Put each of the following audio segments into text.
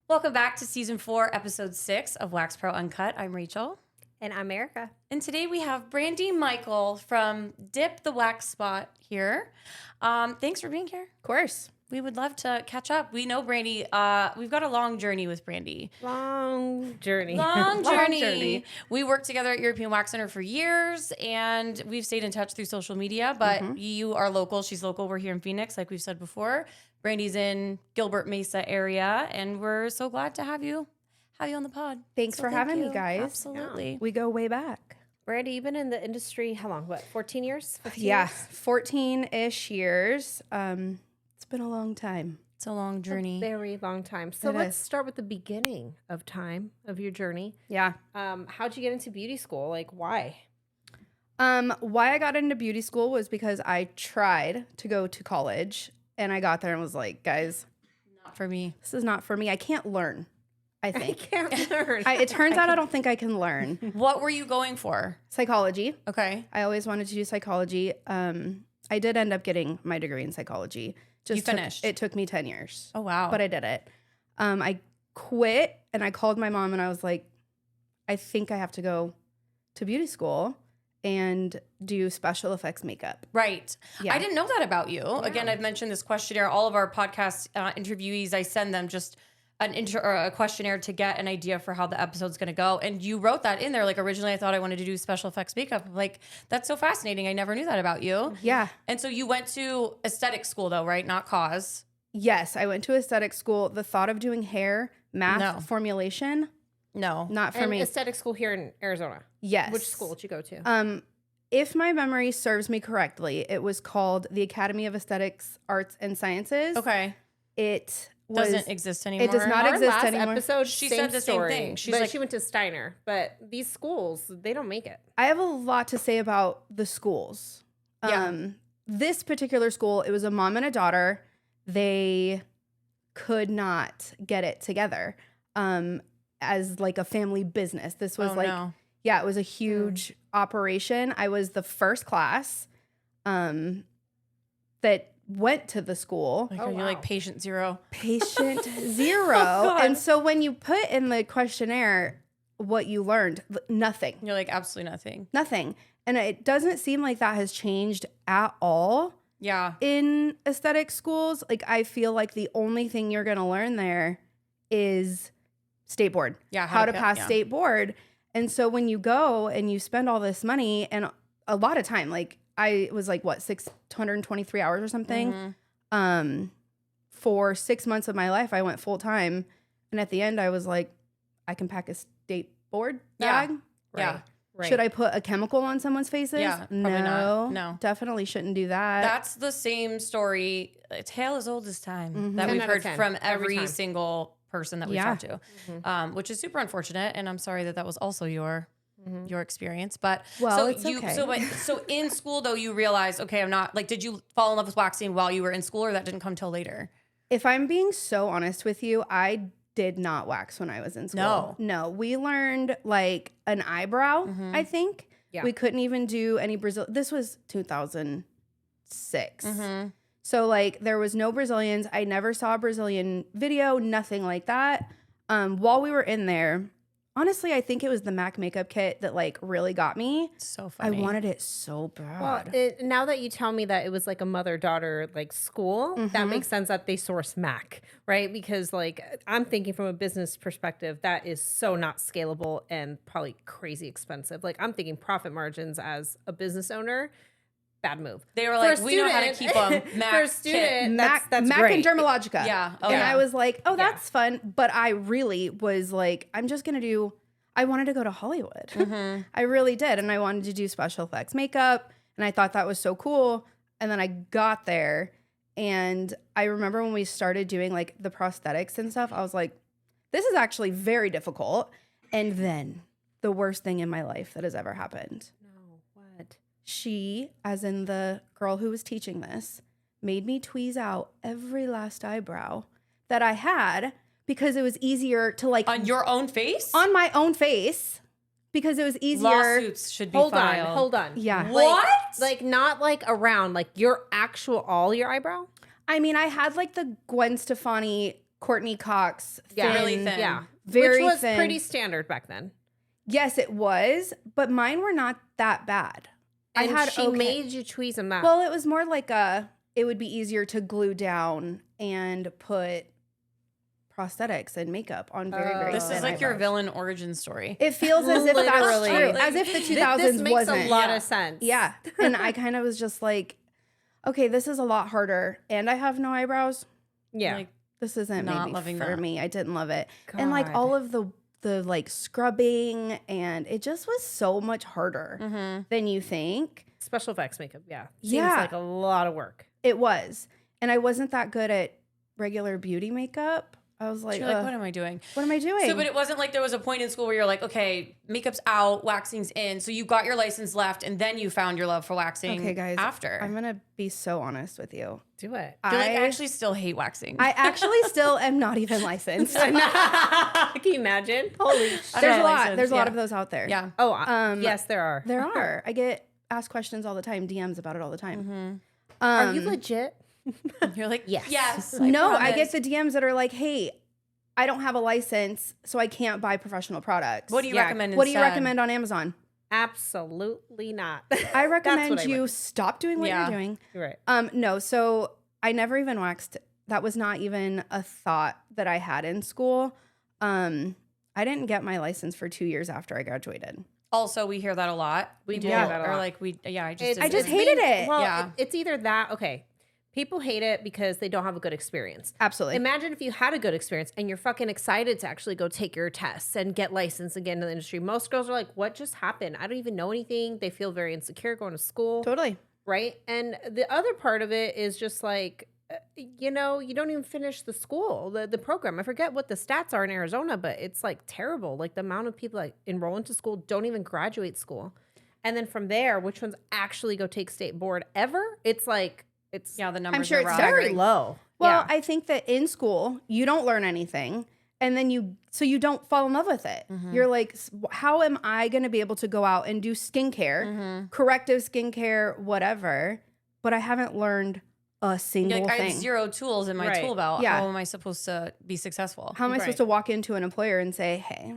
Welcome back to season 4, episode 6 of Wax Pro UNCUT. I'm Rachael. And I'm Erica. And today we have Brandi Michael from Dip the Wax Spot here. Thanks for being here. Of course. We would love to catch up. We know Brandi. We've got a long journey with Brandi. Long journey. Long journey. We worked together at European Wax Center for years, and we've stayed in touch through social media. But you are local. She's local. We're here in Phoenix, like we've said before. Brandi's in Gilbert Mesa area, and we're so glad to have you on the pod. Thanks for having me, guys. Absolutely. We go way back. Brandi, you've been in the industry, how long? What, 14 years? 15 Yeah, years? 14-ish years. It's been a long time. It's a long journey. A very long time. So let's start with the beginning of time of your journey. Yeah. How'd you get into beauty school? Like, why? Why I got into beauty school was because I tried to go to college, and I got there and was like, guys, Not for me. this is not for me. I can't learn, I I think. can't learn. It turns out I don't think I can learn. What were you going for? Psychology. Okay. I always wanted to do psychology. I did end up getting my degree in psychology. You finished? It took me 10 years. Oh, wow. But I did it. I quit and I called my mom and I was like, I think I have to go to beauty school and do special effects makeup. Right. Yeah. I didn't know that about you. Yeah. Again, I've mentioned this questionnaire. All of our podcast interviewees, I send them just a questionnaire to get an idea for how the episode's going to go. And you wrote that in there. Like, originally I thought I wanted to do special effects makeup. Like, that's so fascinating. I never knew that about you. Yeah. And so you went to aesthetic school though, right? Not cause. Yes, I went to aesthetic school. The thought of doing hair, math, formulation, no, not for me. Aesthetic school here in Arizona. Yes. Which school did you go to? If my memory serves me correctly, it was called the Academy of Aesthetics, Arts, and Sciences. Okay. It doesn't exist anymore. It does not Our exist last anymore. episode, She same said the story, same thing. She's but like, she went to Steiner. But these schools, they don't make it. I have a lot to say about the schools. Yeah. This particular school, it was a mom and a daughter. They could not get it together as like a family business. This was it was a huge operation. I was the first class that went to the school. Like, you're like patient zero. Patient zero. And so when you put in the questionnaire what you learned, nothing. You're like, absolutely nothing. Nothing. And it doesn't seem like that has changed at all. Yeah. In aesthetic schools, like, I feel like the only thing you're going to learn there is state board. Yeah. How to pass state board. And so when you go and you spend all this money and a lot of time, like, I was like, 623 hours or something. For 6 months of my life, I went full time. And at the end, I was like, I can pack a state board bag. Yeah. Right. Should I put a chemical on someone's faces? Yeah, probably not. No. Definitely shouldn't do that. That's the same story, a tale as old as time, that 10 we've out of heard 10, from every every time. single person that we've talked to, which is super unfortunate. And I'm sorry that was also your experience. But it's okay. So in school though, you realized, okay, I'm not, like, did you fall in love with waxing while you were in school, or that didn't come till later? If I'm being so honest with you, I did not wax when I was in school. No, we learned like an eyebrow, I think. Yeah. We couldn't even do any Brazil. This was 2006. So like there was no Brazilians. I never saw a Brazilian video, nothing like that. While we were in there, honestly, I think it was the MAC makeup kit that like really got me. So funny. I wanted it so bad. Well, now that you tell me that it was like a mother-daughter like school, that makes sense that they source MAC, right? Because like I'm thinking from a business perspective, that is so not scalable and probably crazy expensive. Like I'm thinking profit margins as a business owner, bad move. They were like, we know how to keep them. MAC for a student, that's MAC great. and Dermalogica. Yeah. Oh, and yeah. I was like, oh, that's fun. But I really was like, I'm just going to do, I wanted to go to Hollywood. I really did. And I wanted to do special effects makeup. And I thought that was so cool. And then I got there. And I remember when we started doing like the prosthetics and stuff, I was like, this is actually very difficult. And then the worst thing in my life that has ever happened. No, what? She, as in the girl who was teaching this, made me tweeze out every last eyebrow that I had because it was easier to like On your own face? on my own face. because it was easier. Lawsuits should be filed. Hold on. Yeah. What? Like not like around, like your actual, all your eyebrow? I mean, I had like the Gwen Stefani, Courtney Cox, Yeah. Really thin. Yeah. very Which was thin. pretty standard back then. Yes, it was, but mine were not that bad. And I had she made you tweeze them out. Well, it was more like it would be easier to glue down and put prosthetics and makeup on very, very This thin is like your eyebrows. villain origin story. It feels as if that's Literally. true. Like, As if the 2000s this makes wasn't. a lot of sense. Yeah. And I kind of was just like, okay, this is a lot harder. And I have no eyebrows. Yeah. Like, This isn't Not maybe loving for that. me. I didn't love it. And like God. all of the like scrubbing, and it just was so much harder than you think. Special effects makeup. Yeah. Seems Yeah. like a lot of work. It was. And I wasn't that good at regular beauty makeup. I was like, you're like, what am I doing? what am I doing? So, but it wasn't like there was a point in school where you're like, okay, makeup's out, waxing's in. So you got your license left, and then you found your love for waxing. Okay, guys. After I'm going to be so honest with you. Do it. you're like, I actually still hate waxing. I actually still am not even licensed. Can you imagine? Holy shit. I'm There's not a lot. licensed, There's a lot yeah. of those out there. yeah. Oh, yes, there are. There are. I get asked questions all the time, DMs about it all the time. Are you legit? You're like, Yes. yes. No, I promise. get the DMs that are like, hey, I don't have a license, so I can't buy professional products. What do you Yeah. recommend? What do you instead? recommend on Amazon? Absolutely not. I recommend what I you would- stop doing what Yeah. you're doing. Right. No, so I never even waxed. That was not even a thought that I had in school. I didn't get my license for 2 years after I graduated. Also, we hear that a lot. We do People hear that a are lot. like, I just, It's- I just didn't. hated it. Well, Yeah. it's either that. Okay. People hate it because they don't have a good experience. Absolutely. Imagine if you had a good experience and you're fucking excited to actually go take your tests and get licensed and get into the industry. Most girls are like, what just happened? I don't even know anything. They feel very insecure going to school. Totally. Right. And the other part of it is just like, you know, you don't even finish the school, the program. I forget what the stats are in Arizona, but it's like terrible. Like the amount of people that enroll into school don't even graduate school. And then from there, which ones actually go take state board ever? It's like, it's Yeah, the numbers sure are it's wrong. very low. Well, Yeah. I think that in school, you don't learn anything. And then you don't fall in love with it. You're like, how am I going to be able to go out and do skincare, corrective skincare, whatever, but I haven't learned a single Like, I thing. have 0 tools in my Right. tool belt. Yeah. How am I supposed to be successful? How am I Right. supposed to walk into an employer and say, hey,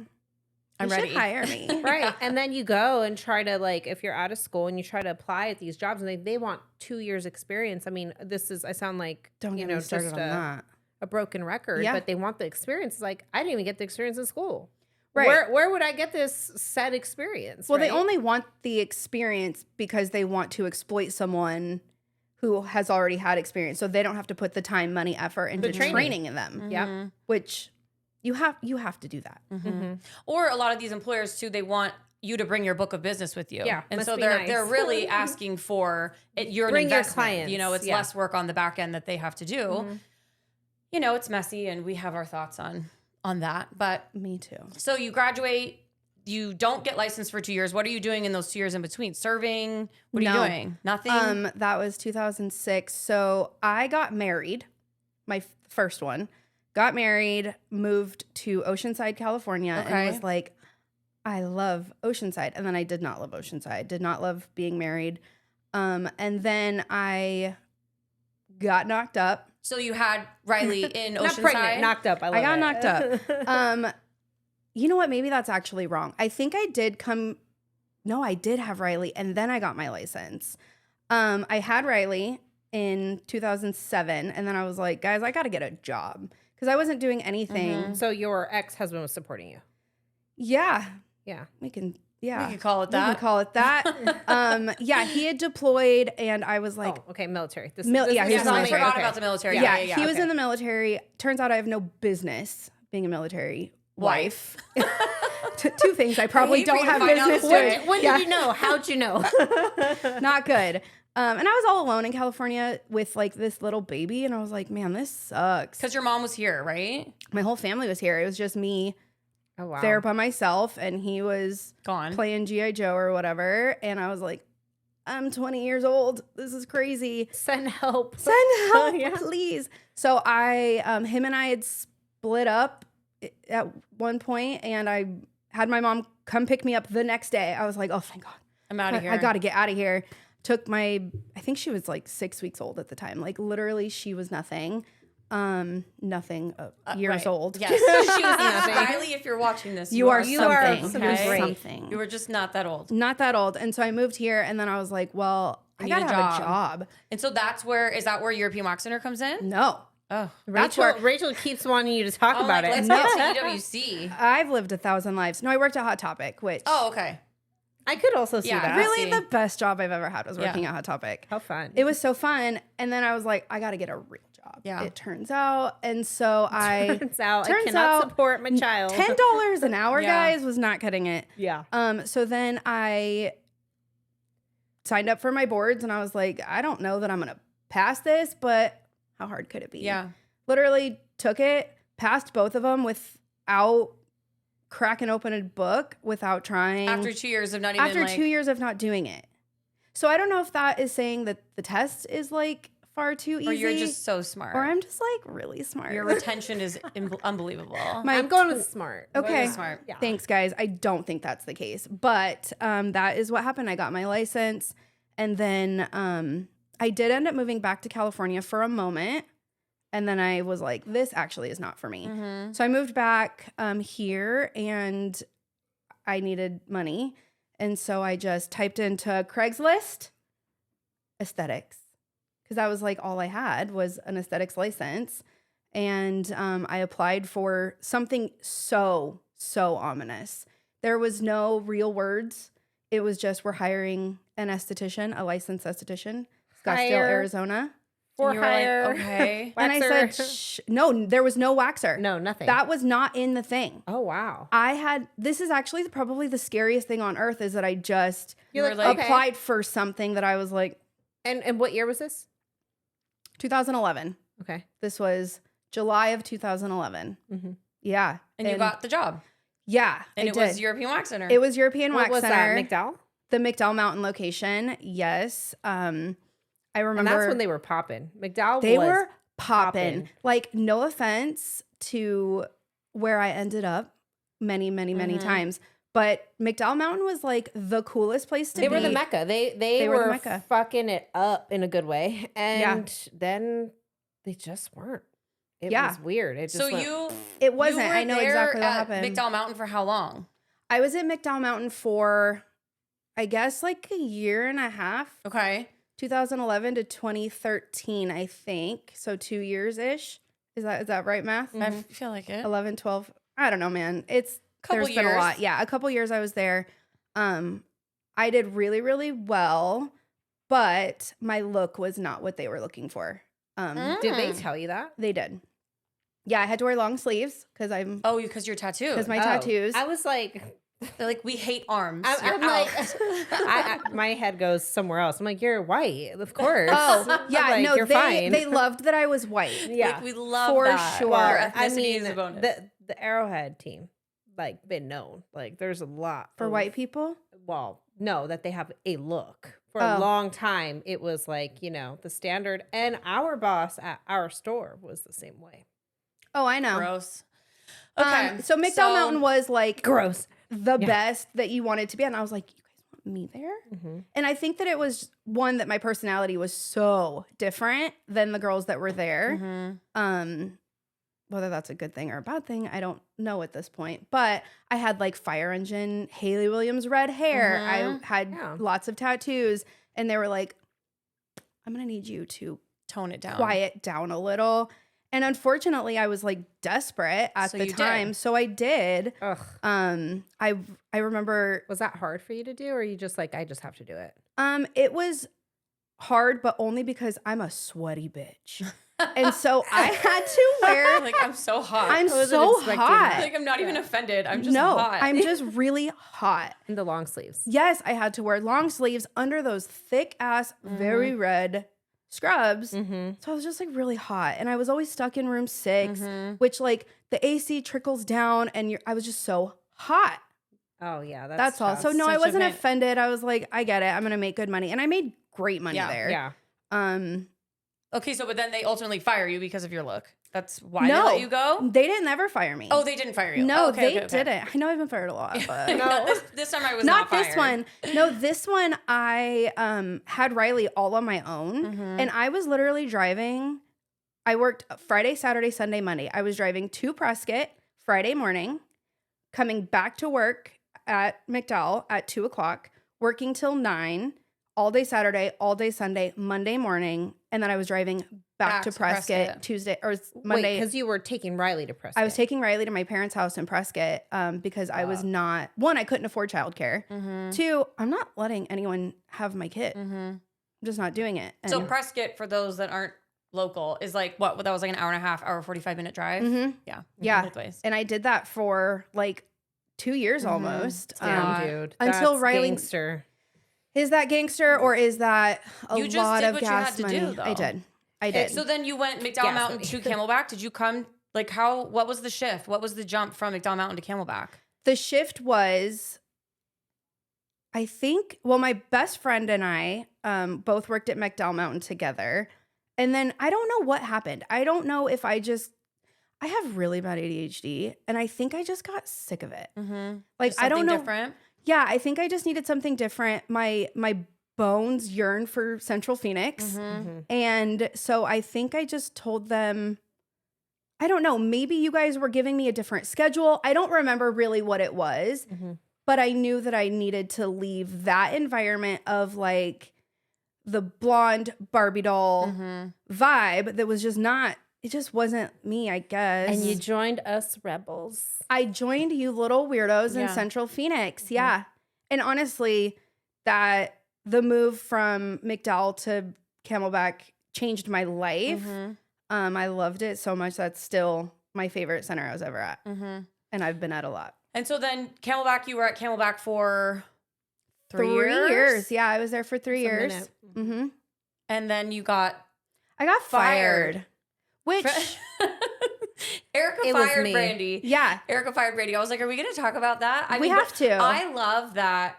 I'm you ready. should hire me? Right. And then you go and try to, like, if you're out of school and you try to apply at these jobs and they want 2 years experience. I mean, I sound like, Don't you get know, me started just on that. a broken record, Yeah. but they want the experience. It's like, I didn't even get the experience in school. Right. Where would I get this said experience? Well, they right? only want the experience because they want to exploit someone who has already had experience. So they don't have to put the time, money, effort into training. training in them, Yeah. which you have to do that. Mm-hmm. Or a lot of these employers too, they want you to bring your book of business with you. Yeah, and must so be they're nice. they're really asking for it. You're an Bring your investment. clients, You know, it's yeah. less work on the back end that they have to do. Mm-hmm. You know, it's messy, and we have our thoughts on that. But Me too. so you graduate, you don't get licensed for 2 years. What are you doing in those 2 years in between? Serving? What are you No. doing? Nothing. That was 2006. So I got married, my first one. Got married, moved to Oceanside, California, Okay. and was like, I love Oceanside. And then I did not love Oceanside, did not love being married. And then I got knocked up. So you had Riley in Not pregnant, Oceanside. knocked up. I got it. knocked up. You know what? Maybe that's actually wrong. I think I did I did have Riley, and then I got my license. I had Riley in 2007, and then I was like, guys, I got to get a job because I wasn't doing anything. So your ex-husband was supporting you. Yeah, Yeah. we can. We Yeah, could call it we can that. call it that. Yeah, he had deployed, and I was like, Oh, okay, military. This, Mil- this yeah, is he Yeah, was so I military. forgot Okay. about the military. yeah, Yeah, he was okay. in the military. Turns out I have no business being a military wife. Two things I probably hate for don't you to have find out business this doing. way. When Yeah. did you know? How'd you know? Not good. And I was all alone in California with like this little baby, and I was like, man, this sucks. Because your mom was here, right? My whole family was here. It was just me Oh, wow. there by myself, and he was Gone. playing G.I. Joe or whatever. And I was like, I'm 20 years old. This is crazy. Send help. Send help, Yeah. please. So him and I had split up at one point, and I had my mom come pick me up the next day. I was like, oh, thank God. I'm out of here. I got to get out of here. Took I think she was like 6 weeks old at the time. Like literally she was nothing. Nothing years old. Yes. She was nothing. Riley, if you're watching this, You are something. Okay? Something. You were just not that old. Not that old. And so I moved here and then I was like, well, I gotta have a job. And so is that where European Wax Center comes in? No. Oh, Rachel keeps wanting you to talk about it. Let's get to EWC. I've lived 1,000 lives. No, I worked at Hot Topic, which Okay. I could also see that. really the best job I've ever had was working at Hot Topic. How fun. It was so fun. And then I was like, I got to get a real job. Yeah. It turns out. And so I cannot support my child. $10 an hour, guys, was not cutting it. Yeah. So then I signed up for my boards and I was like, I don't know that I'm going to pass this, but how hard could it be? Yeah. Literally took it, passed both of them without cracking open a book, without trying. After 2 years of not even After 2 years of not doing it. So I don't know if that is saying that the test is like far too easy. Or you're just so smart. Or I'm just like really smart. Your retention is unbelievable. I'm going with smart. Okay. Smart. Yeah. Thanks, guys. I don't think that's the case. But that is what happened. I got my license. And then I did end up moving back to California for a moment. And then I was like, this actually is not for me. Mm-hmm. So I moved back here and I needed money. And so I just typed into Craigslist aesthetics because that was like all I had was an aesthetics license. And I applied for something so ominous. There was no real words. It was just, we're hiring an esthetician, a licensed esthetician, Scottsdale, Arizona. For hire. Like, okay. And I said, no, there was no waxer. No, nothing. That was not in the thing. Oh, wow. This is actually probably the scariest thing on earth is that I just like, applied for something that I was like. And what year was this? 2011. Okay. This was July of 2011. Mm-hmm. Yeah. And you got the job. Yeah. And it was European Wax Center. It was European What Wax was Center. that, McDowell? The McDowell Mountain location. Yes. I remember. And that's when they were popping. McDowell They was were popping. poppin'. Like, no offense to where I ended up many times. But McDowell Mountain was like the coolest place to be. They were the Mecca. They were the were Mecca. fucking it up in a good way. And then they just weren't. It was weird. It just It wasn't. You were I know there exactly what at happened. McDowell Mountain for how long? I was at McDowell Mountain for, I guess, like a year and a half. Okay. 2011 to 2013, I think. So 2 years-ish. Is that right, math? I feel like it. 11, 12. I don't know, man. There's Couple been a years. lot. Yeah, a couple years I was there. I did really, really well, but my look was not what they were looking for. Did they tell you that? They did. Yeah, I had to wear long sleeves because because you're tattooed. because my tattoos. I was like, They're like, we hate arms. I'm You're like, out. my head goes somewhere else. I'm like, you're white, of course. Oh, yeah, Like, no, you're fine. they loved that I was white. Yeah, Like, we love For that. sure. Your Well, ethnicity is a bonus. the Arrowhead team, like, been known. Like, there's a lot For of- white people? Well, no, that they have a look. For Oh. a long time, it was like, the standard. And our boss at our store was the same way. Oh, I know. Gross. Okay. So McDowell Mountain was like Gross. the best that you wanted to be. And I was like, you guys want me there? Mm-hmm. And I think that it was one that my personality was so different than the girls that were there. Mhm. Whether that's a good thing or a bad thing, I don't know at this point. But I had like fire engine, Haley Williams red hair. I had lots of tattoos. And they were like, I'm going to need you to Tone it down. quiet down a little. And unfortunately, I was like desperate at So the you time. did. So I did. Ugh. I remember Was that hard for you to do? Or are you just like, I just have to do it? it was hard, but only because I'm a sweaty bitch. And so I had to wear Like, I'm so hot. I'm wasn't so expecting hot. like, I'm not even offended. I'm just No, hot. I'm just really hot. In the long sleeves. Yes, I had to wear long sleeves under those thick ass, very red scrubs. Mm-hmm. So I was just like really hot. And I was always stuck in room 6, Mhm. which like the AC trickles down and I was just so hot. Oh, yeah. That's all. tough. So no, I Such a wasn't bit- offended. I was like, I get it. I'm going to make good money. And I made great money Yeah. there. Yeah. Um, Okay, so but then they ultimately fire you because of your look. that's why they let you go? They didn't ever fire me. Oh, they didn't fire you. No, okay, they didn't. I know I've been fired a lot, but No, this time I was not fired. this one. No, this one I had Riley all on my own, and I was literally driving. I worked Friday, Saturday, Sunday, Monday. I was driving to Prescott Friday morning, coming back to work at McDowell at 2:00, working till 9, all day Saturday, all day Sunday, Monday morning, and then I was driving back to Prescott Tuesday or Monday. Because you were taking Riley to Prescott. I was taking Riley to my parents' house in Prescott because I was not, one, I couldn't afford childcare. Two, I'm not letting anyone have my kid. I'm just not doing it. And So Prescott, for those that aren't local, is like what? That was like an hour and a half, hour 45-minute drive. Yeah, both ways. And I did that for like 2 years almost. Damn, dude. Until That's Riley. gangster. Is that gangster or is that a You just lot did of what you gas had to money? do, though. I did. I did. So then you went McDowell Gas Mountain money. to Camelback. Did you come, like how, what was the shift? What was the jump from McDowell Mountain to Camelback? The shift was, I think, well, my best friend and I both worked at McDowell Mountain together. And then I don't know what happened. I don't know if I have really bad ADHD and I think I just got sick of it. Like, I don't know. Different. Yeah, I think I just needed something different. My bones yearn for Central Phoenix. And so I think I just told them, I don't know, maybe you guys were giving me a different schedule. I don't remember really what it was, but I knew that I needed to leave that environment of like the blonde Barbie doll vibe that was just not, it just wasn't me, I guess. And you joined us rebels. I joined you little weirdos in Central Phoenix. Yeah. And honestly, that the move from McDowell to Camelback changed my life. I loved it so much. That's still my favorite center I was ever at. And I've been at a lot. And so then Camelback, you were at Camelback for 3 3 years? years. Yeah, I was there for 3 years. And then you got I got fired. Which, Erica It was fired me. Brandi. yeah. Erica fired Brandi. I was like, are we going to talk about that? I We mean, have to. I love that.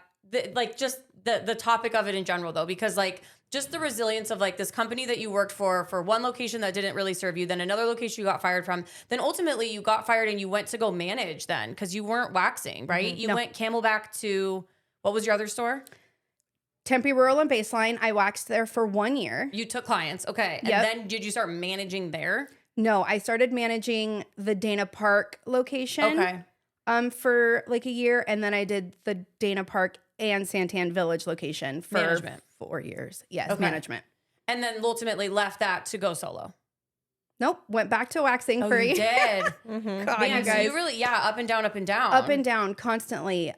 Like just the topic of it in general though, because like just the resilience of like this company that you worked for one location that didn't really serve you, then another location you got fired from, then ultimately you got fired and you went to go manage then because you weren't waxing, right? You went Camelback to, what was your other store? Tempe Rural and Baseline. I waxed there for 1 year. You took clients. Okay. And then did you start managing there? No, I started managing the Dana Park location. For like a year. And then I did the Dana Park and Santan Village location for Management. 4 years. Yes, management. And then ultimately left that to go solo. Nope, went back to waxing for a You year. did. God, Man, you so guys. you really, up and down, up and down. Up and down constantly.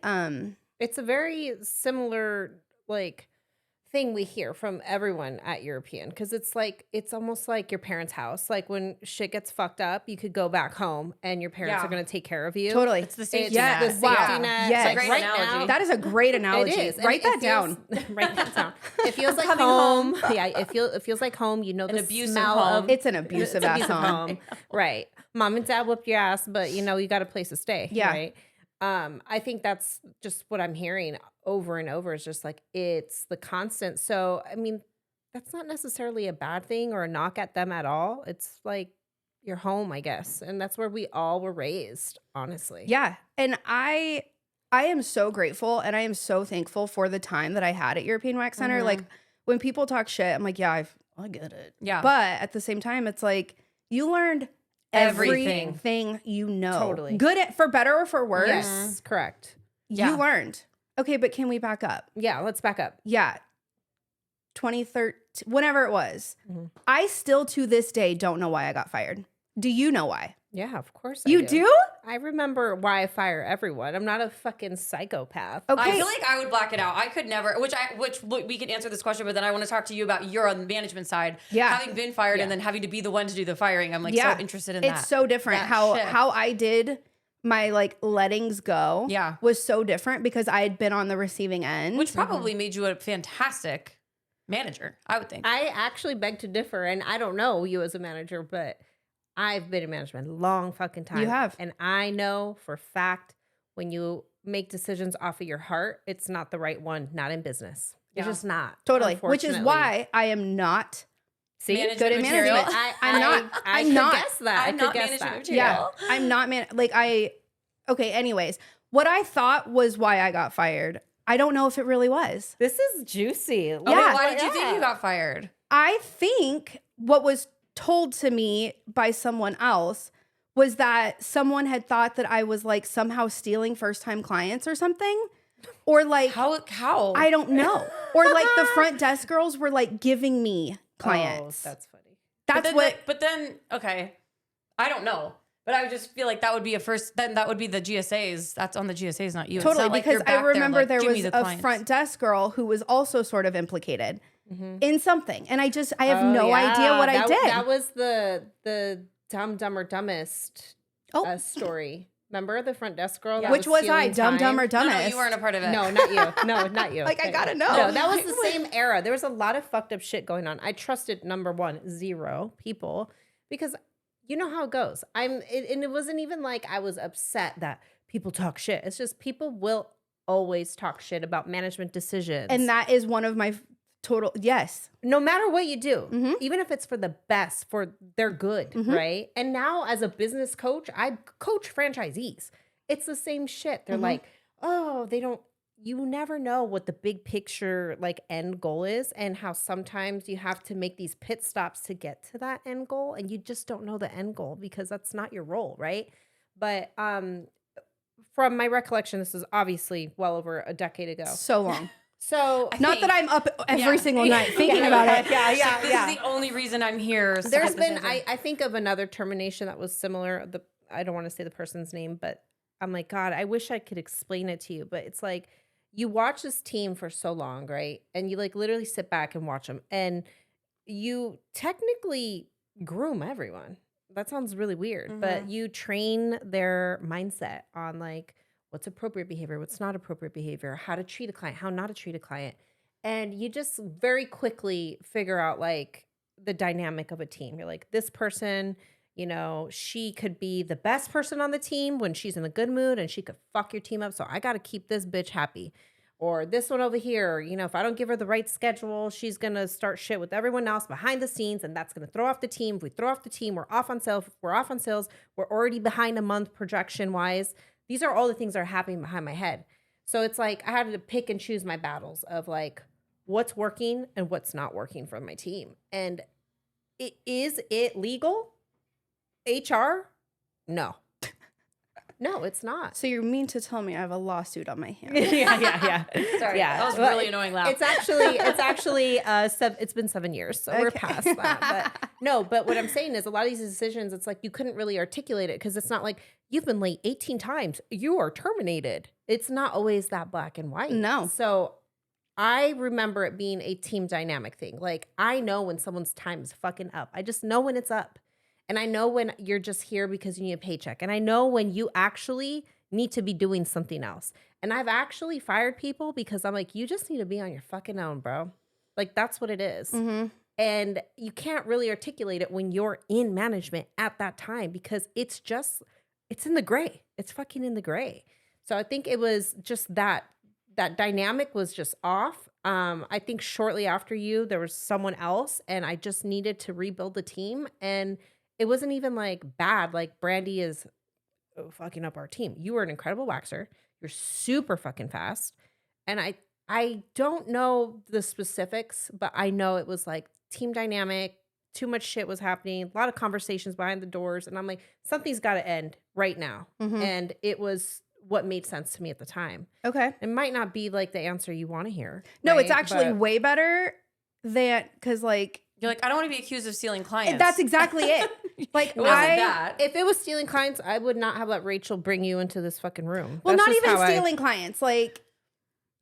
It's a very similar like thing we hear from everyone at European because it's almost like your parents' house. Like when shit gets fucked up, you could go back home and your parents are going to take care of you. Totally. It's the safety Yes. net. The safety net. Yes. It's like Great right analogy. now, That is a great analogy. It is. And Write that it feels- down. Write that down. It feels like Coming home. home. Yeah, it feels like home. You know, An the abusive smell home. of It's an abusive ass home. Right. Mom and dad whipped your ass, but you know you got a place to stay. Yeah. Right. I think that's just what I'm hearing over and over is just like it's the constant. So I mean, that's not necessarily a bad thing or a knock at them at all. It's like your home, I guess, and that's where we all were raised. Honestly. Yeah. And I am so grateful and I am so thankful for the time that I had at European Wax Center. Like when people talk shit, I'm like, yeah, I get it. Yeah. But at the same time, it's like you learned Everything. everything you know. Totally. Good at, for better or for worse. Yes. Correct. Yeah. You learned. Okay, but can we back up? Yeah. Let's back up. Yeah. 2013, whenever it was. I still to this day don't know why I got fired. Do you know why? Yeah. Of course. You do? I remember why I fire everyone. I'm not a fucking psychopath. Okay. I feel like I would black it out. I could never, which we could answer this question, but then I want to talk to you about your on the management side. Yeah. Having been fired Yeah. and then having to be the one to do the firing. I'm like Yeah. so interested in that. It's so different that how shift. I did my like lettings go. Yeah. Was so different because I had been on the receiving end. Which probably made you a fantastic manager, I would think. I actually beg to differ, and I don't know you as a manager, but I've been in management a long fucking time. You have. And I know for a fact when you make decisions off of your heart, it's not the right one, not in business. It's Yeah. just not. Totally. Which is unfortunately. why I am not See, Management good at material. management. I I'm could not. guess that. I I'm could not guess management that. material. Yeah, I'm not okay, anyways, what I thought was why I got fired, I don't know if it really was. This is juicy. Okay, Yeah. why did you think you got fired? I think what was told to me by someone else was that someone had thought that I was like somehow stealing first-time clients or something. Or like How? I don't know. Or like the front desk girls were like giving me clients. Oh, that's funny. That's But then, okay, I don't know. But I would just feel like that would be a first. Then that would be the GSAs. That's on the GSAs, not you. It's totally, not like because you're I back remember like, there "Give me was the a clients." front desk girl who was also sort of implicated in something, and I have no idea what I did. That was the Dumb or Dumbest story. Remember the front desk girl? Yeah. That Which was I, stealing Dumb time? or Dumbest? No, you weren't a part of it. No, not you. No, not you. Like, I gotta know. No, that was the same era. There was a lot of fucked up shit going on. I trusted number one, 0 people, because you know how it goes. And it wasn't even like I was upset that people talk shit. It's just people will always talk shit about management decisions. And that is one of my total, yes. No matter what you do, even if it's for the best, they're good, right? And now as a business coach, I coach franchisees. It's the same shit. They're like, oh, you never know what the big picture like end goal is, and how sometimes you have to make these pit stops to get to that end goal, and you just don't know the end goal because that's not your role, right? But from my recollection, this is obviously well over a decade ago. So long. So Not that I'm up every single night thinking about it. Yeah. This is the only reason I'm here. so There's at this been, time. I think of another termination that was similar. I don't want to say the person's name, but I'm like, God, I wish I could explain it to you. But it's like, you watch this team for so long, right? And you like literally sit back and watch them, and you technically groom everyone. That sounds really weird, but you train their mindset on like what's appropriate behavior, what's not appropriate behavior, how to treat a client, how not to treat a client. And you just very quickly figure out like the dynamic of a team. You're like, this person, you know, she could be the best person on the team when she's in a good mood, and she could fuck your team up. So I got to keep this bitch happy. Or this one over here, you know, if I don't give her the right schedule, she's going to start shit with everyone else behind the scenes, and that's going to throw off the team. If we throw off the team, we're off on sales. If we're off on sales, we're already behind a month projection wise. These are all the things that are happening behind my head. So it's like I had to pick and choose my battles of like what's working and what's not working for my team. And is it legal? HR? No. No, it's not. So you mean to tell me I have a lawsuit on my hands? yeah. Sorry, Yeah. that was really annoying laugh. It's actually it's been 7 years, so we're past that. But no, but what I'm saying is a lot of these decisions, it's like you couldn't really articulate it because it's not like you've been late 18 times, you are terminated. It's not always that black and white. No. So I remember it being a team dynamic thing. Like I know when someone's time is fucking up. I just know when it's up. And I know when you're just here because you need a paycheck. And I know when you actually need to be doing something else. And I've actually fired people because I'm like, you just need to be on your fucking own, bro. Like, that's what it is. And you can't really articulate it when you're in management at that time because it's in the gray. It's fucking in the gray. So I think it was just that dynamic was just off. I think shortly after you, there was someone else, and I just needed to rebuild the team. And it wasn't even like bad. Like Brandi is fucking up our team. You were an incredible waxer. You're super fucking fast. And I don't know the specifics, but I know it was like team dynamic. Too much shit was happening. A lot of conversations behind the doors. And I'm like, something's got to end right now. And it was what made sense to me at the time. Okay. It might not be like the answer you want to hear. No, right? it's actually But way better than, because like, You're like, I don't want to be accused of stealing clients. that's exactly it. Like It wasn't that. if it was stealing clients, I would not have let Rachael bring you into this fucking room. Well, That's not just even how stealing clients. Like,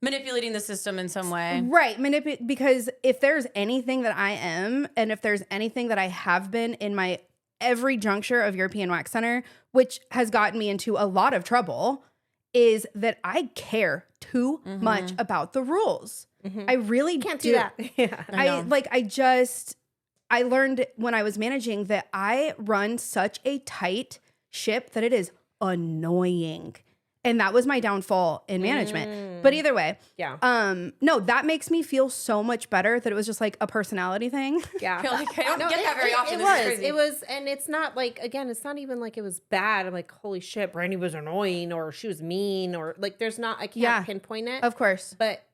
Manipulating the system in some way. right. Because if there's anything that I am, and if there's anything that I have been in my every juncture of European Wax Center, which has gotten me into a lot of trouble, is that I care too much about the rules. I really Can't do that. Yeah. I learned when I was managing that I run such a tight ship that it is annoying. And that was my downfall in management. But either way, no, that makes me feel so much better that it was just like a personality thing. Yeah. You're like, I don't get that very often. This is crazy. It was, and it's not like, again, it's not even like it was bad. I'm like, holy shit, Brandi was annoying or she was mean or like there's not, I can't pinpoint it. Of course. But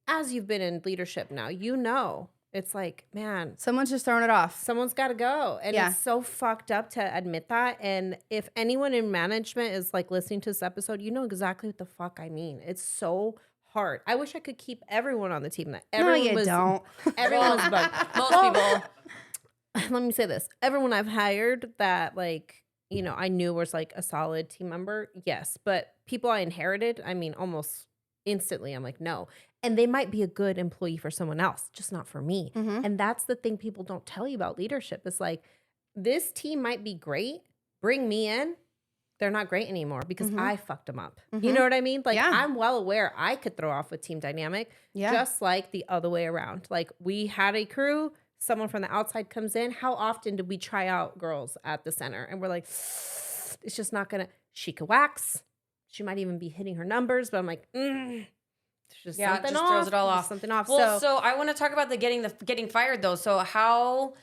as you've been in leadership now, you know, it's like, man, someone's just throwing it off. Someone's got to go. And it's so fucked up to admit that. And if anyone in management is like listening to this episode, you know exactly what the fuck I mean. It's so hard. I wish I could keep everyone on the team. That everyone don't. Everyone was bugged. Most people. Let me say this. Everyone I've hired that like, you know, I knew was like a solid team member. Yes. But people I inherited, I mean, almost instantly, I'm like, no. And they might be a good employee for someone else, just not for me. And that's the thing people don't tell you about leadership. It's like, this team might be great. Bring me in. They're not great anymore because I fucked them up. You know what I mean? Like, I'm well aware I could throw off a team dynamic just like the other way around. Like, we had a crew. Someone from the outside comes in. How often did we try out girls at the center? And we're like, it's just not going to. She could wax. She might even be hitting her numbers. But I'm like, just something just off. throws it all off. Something off. Well, so I want to talk about the getting fired though. So how'd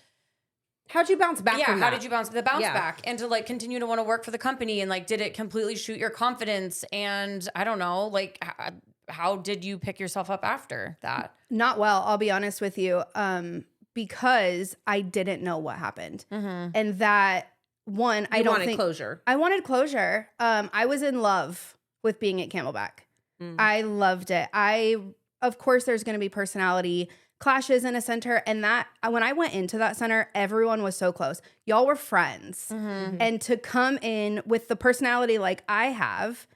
you bounce back? Yeah, from how that? did you bounce back and to like continue to want to work for the company and like did it completely shoot your confidence? And I don't know, like how did you pick yourself up after that? Not well, I'll be honest with you, because I didn't know what happened, and that one I don't think closure. I wanted closure. I was in love with being at Camelback. I loved it. Of course, there's going to be personality clashes in a center. And that when I went into that center, everyone was so close. Y'all were friends. And to come in with the personality like I have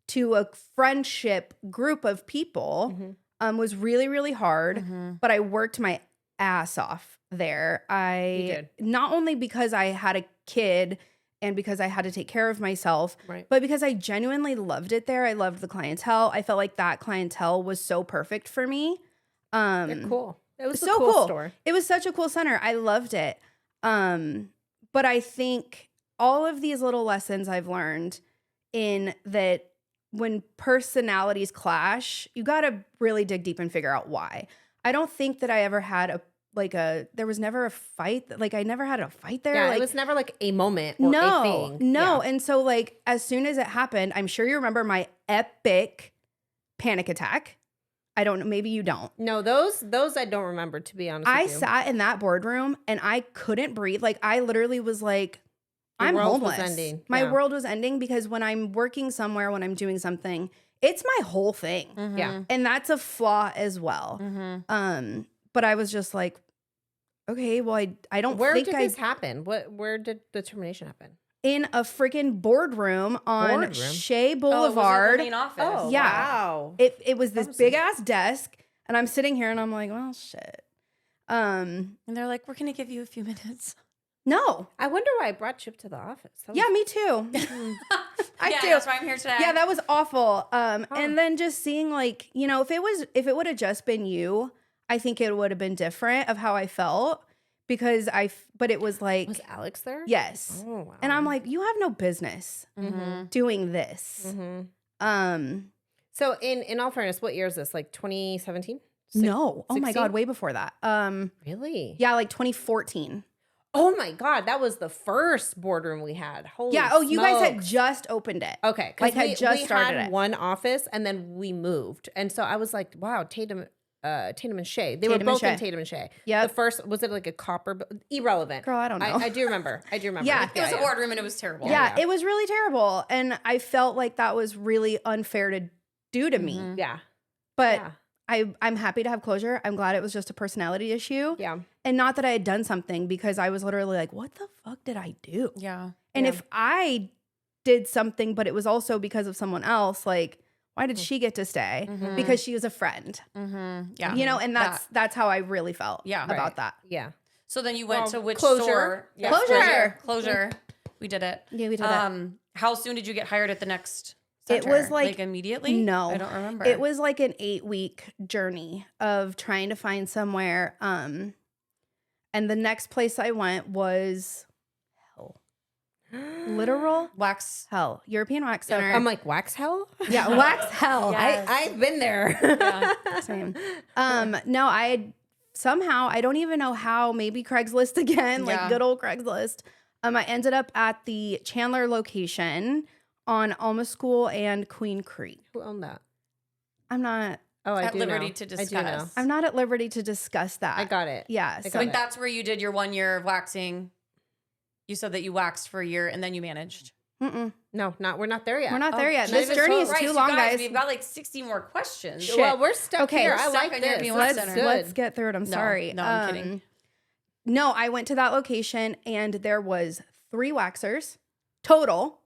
to a friendship group of people was really, really hard. But I worked my ass off there. You did. Not only because I had a kid and because I had to take care of myself, but because I genuinely loved it there. I loved the clientele. I felt like that clientele was so perfect for me. They're cool. It was so a cool cool. store. It was such a cool center. I loved it. But I think all of these little lessons I've learned in that when personalities clash, you got to really dig deep and figure out why. I don't think that I ever had there was never a fight. Like I never had a fight there. Yeah, like, it was never like a moment or a thing. No. Yeah. And so like as soon as it happened, I'm sure you remember my epic panic attack. I don't know. Maybe you don't. No, those I don't remember, to be honest with you. I sat in that boardroom and I couldn't breathe. Like I literally was like, I'm homeless. My world was ending because when I'm working somewhere, when I'm doing something, it's my whole thing. Yeah. And that's a flaw as well. But I was just like, okay, well, I don't Where think did this happen? Where did the termination happen? in a freaking boardroom on Shea Boulevard. Oh, it was at the main office. Oh, Yeah. wow. It was this big ass desk, and I'm sitting here and I'm like, well, shit. And they're like, we're gonna give you a few minutes. No. I wonder why I brought Chip to the office. Yeah, me too. I yeah, do. that's why I'm here today. Yeah, that was awful. And then just seeing like, you know, if it would have just been you, I think it would have been different of how I felt because but it was like, Was Alex there? yes. Oh, wow. And I'm like, you have no business doing this. So in all fairness, what year is this? Like 2017? No. Oh my 16? God, way before that. Really? Yeah, like 2014. Oh my God, that was the first boardroom we had. Holy Yeah. Oh, you guys had smokes. just opened it. Okay. Like had just we started had it. one office and then we moved. And so I was like, wow, Tatum and Shea. They were Tatum and both in Shea. Tatum and Shea. Yep. The first, was it like a copper? Irrelevant. Girl, I don't know. I do remember. Yeah. It was a boardroom and it was terrible. Yeah, it was really terrible. And I felt like that was really unfair to do to me. Yeah. But Yeah. I'm happy to have closure. I'm glad it was just a personality issue. Yeah. And not that I had done something because I was literally like, what the fuck did I do? Yeah. And Yeah. if I did something, but it was also because of someone else, like, why did she get to stay? Because she was a friend. Yeah. You know, and that's how I really felt Yeah. about Right. that. Yeah. So then you went Well, to which closure. store? Yeah, Closure. Closure. We did it. Yeah, we did it. How soon did you get hired at the next It center? was like immediately? No. I don't remember. It was like an 8-week journey of trying to find somewhere. And the next place I went was hell. Literal Wax. hell. European Wax Center. I'm like, wax hell? yeah, wax hell. Yes. I've been there. Yeah. Same. No, I don't even know how, maybe Craigslist again, like Yeah. good old Craigslist. I ended up at the Chandler location on Alma School and Queen Creek. Who owned that? I'm not I At do liberty know. to I do discuss. know. I'm not at liberty to discuss that. I got it. Yeah. I So got But that's where you did your 1 year of waxing. You said that you waxed for a year and then you managed. No, we're not there yet. we're not there yet. not This even journey is close. too so long, guys. guys. We've got like 60 more questions. Shit. Well, we're stuck Okay, here. we're I stuck like on this. European Wax That's Center. good. Let's get through it. I'm sorry. No, I'm kidding. No, I went to that location and there was 3 waxers total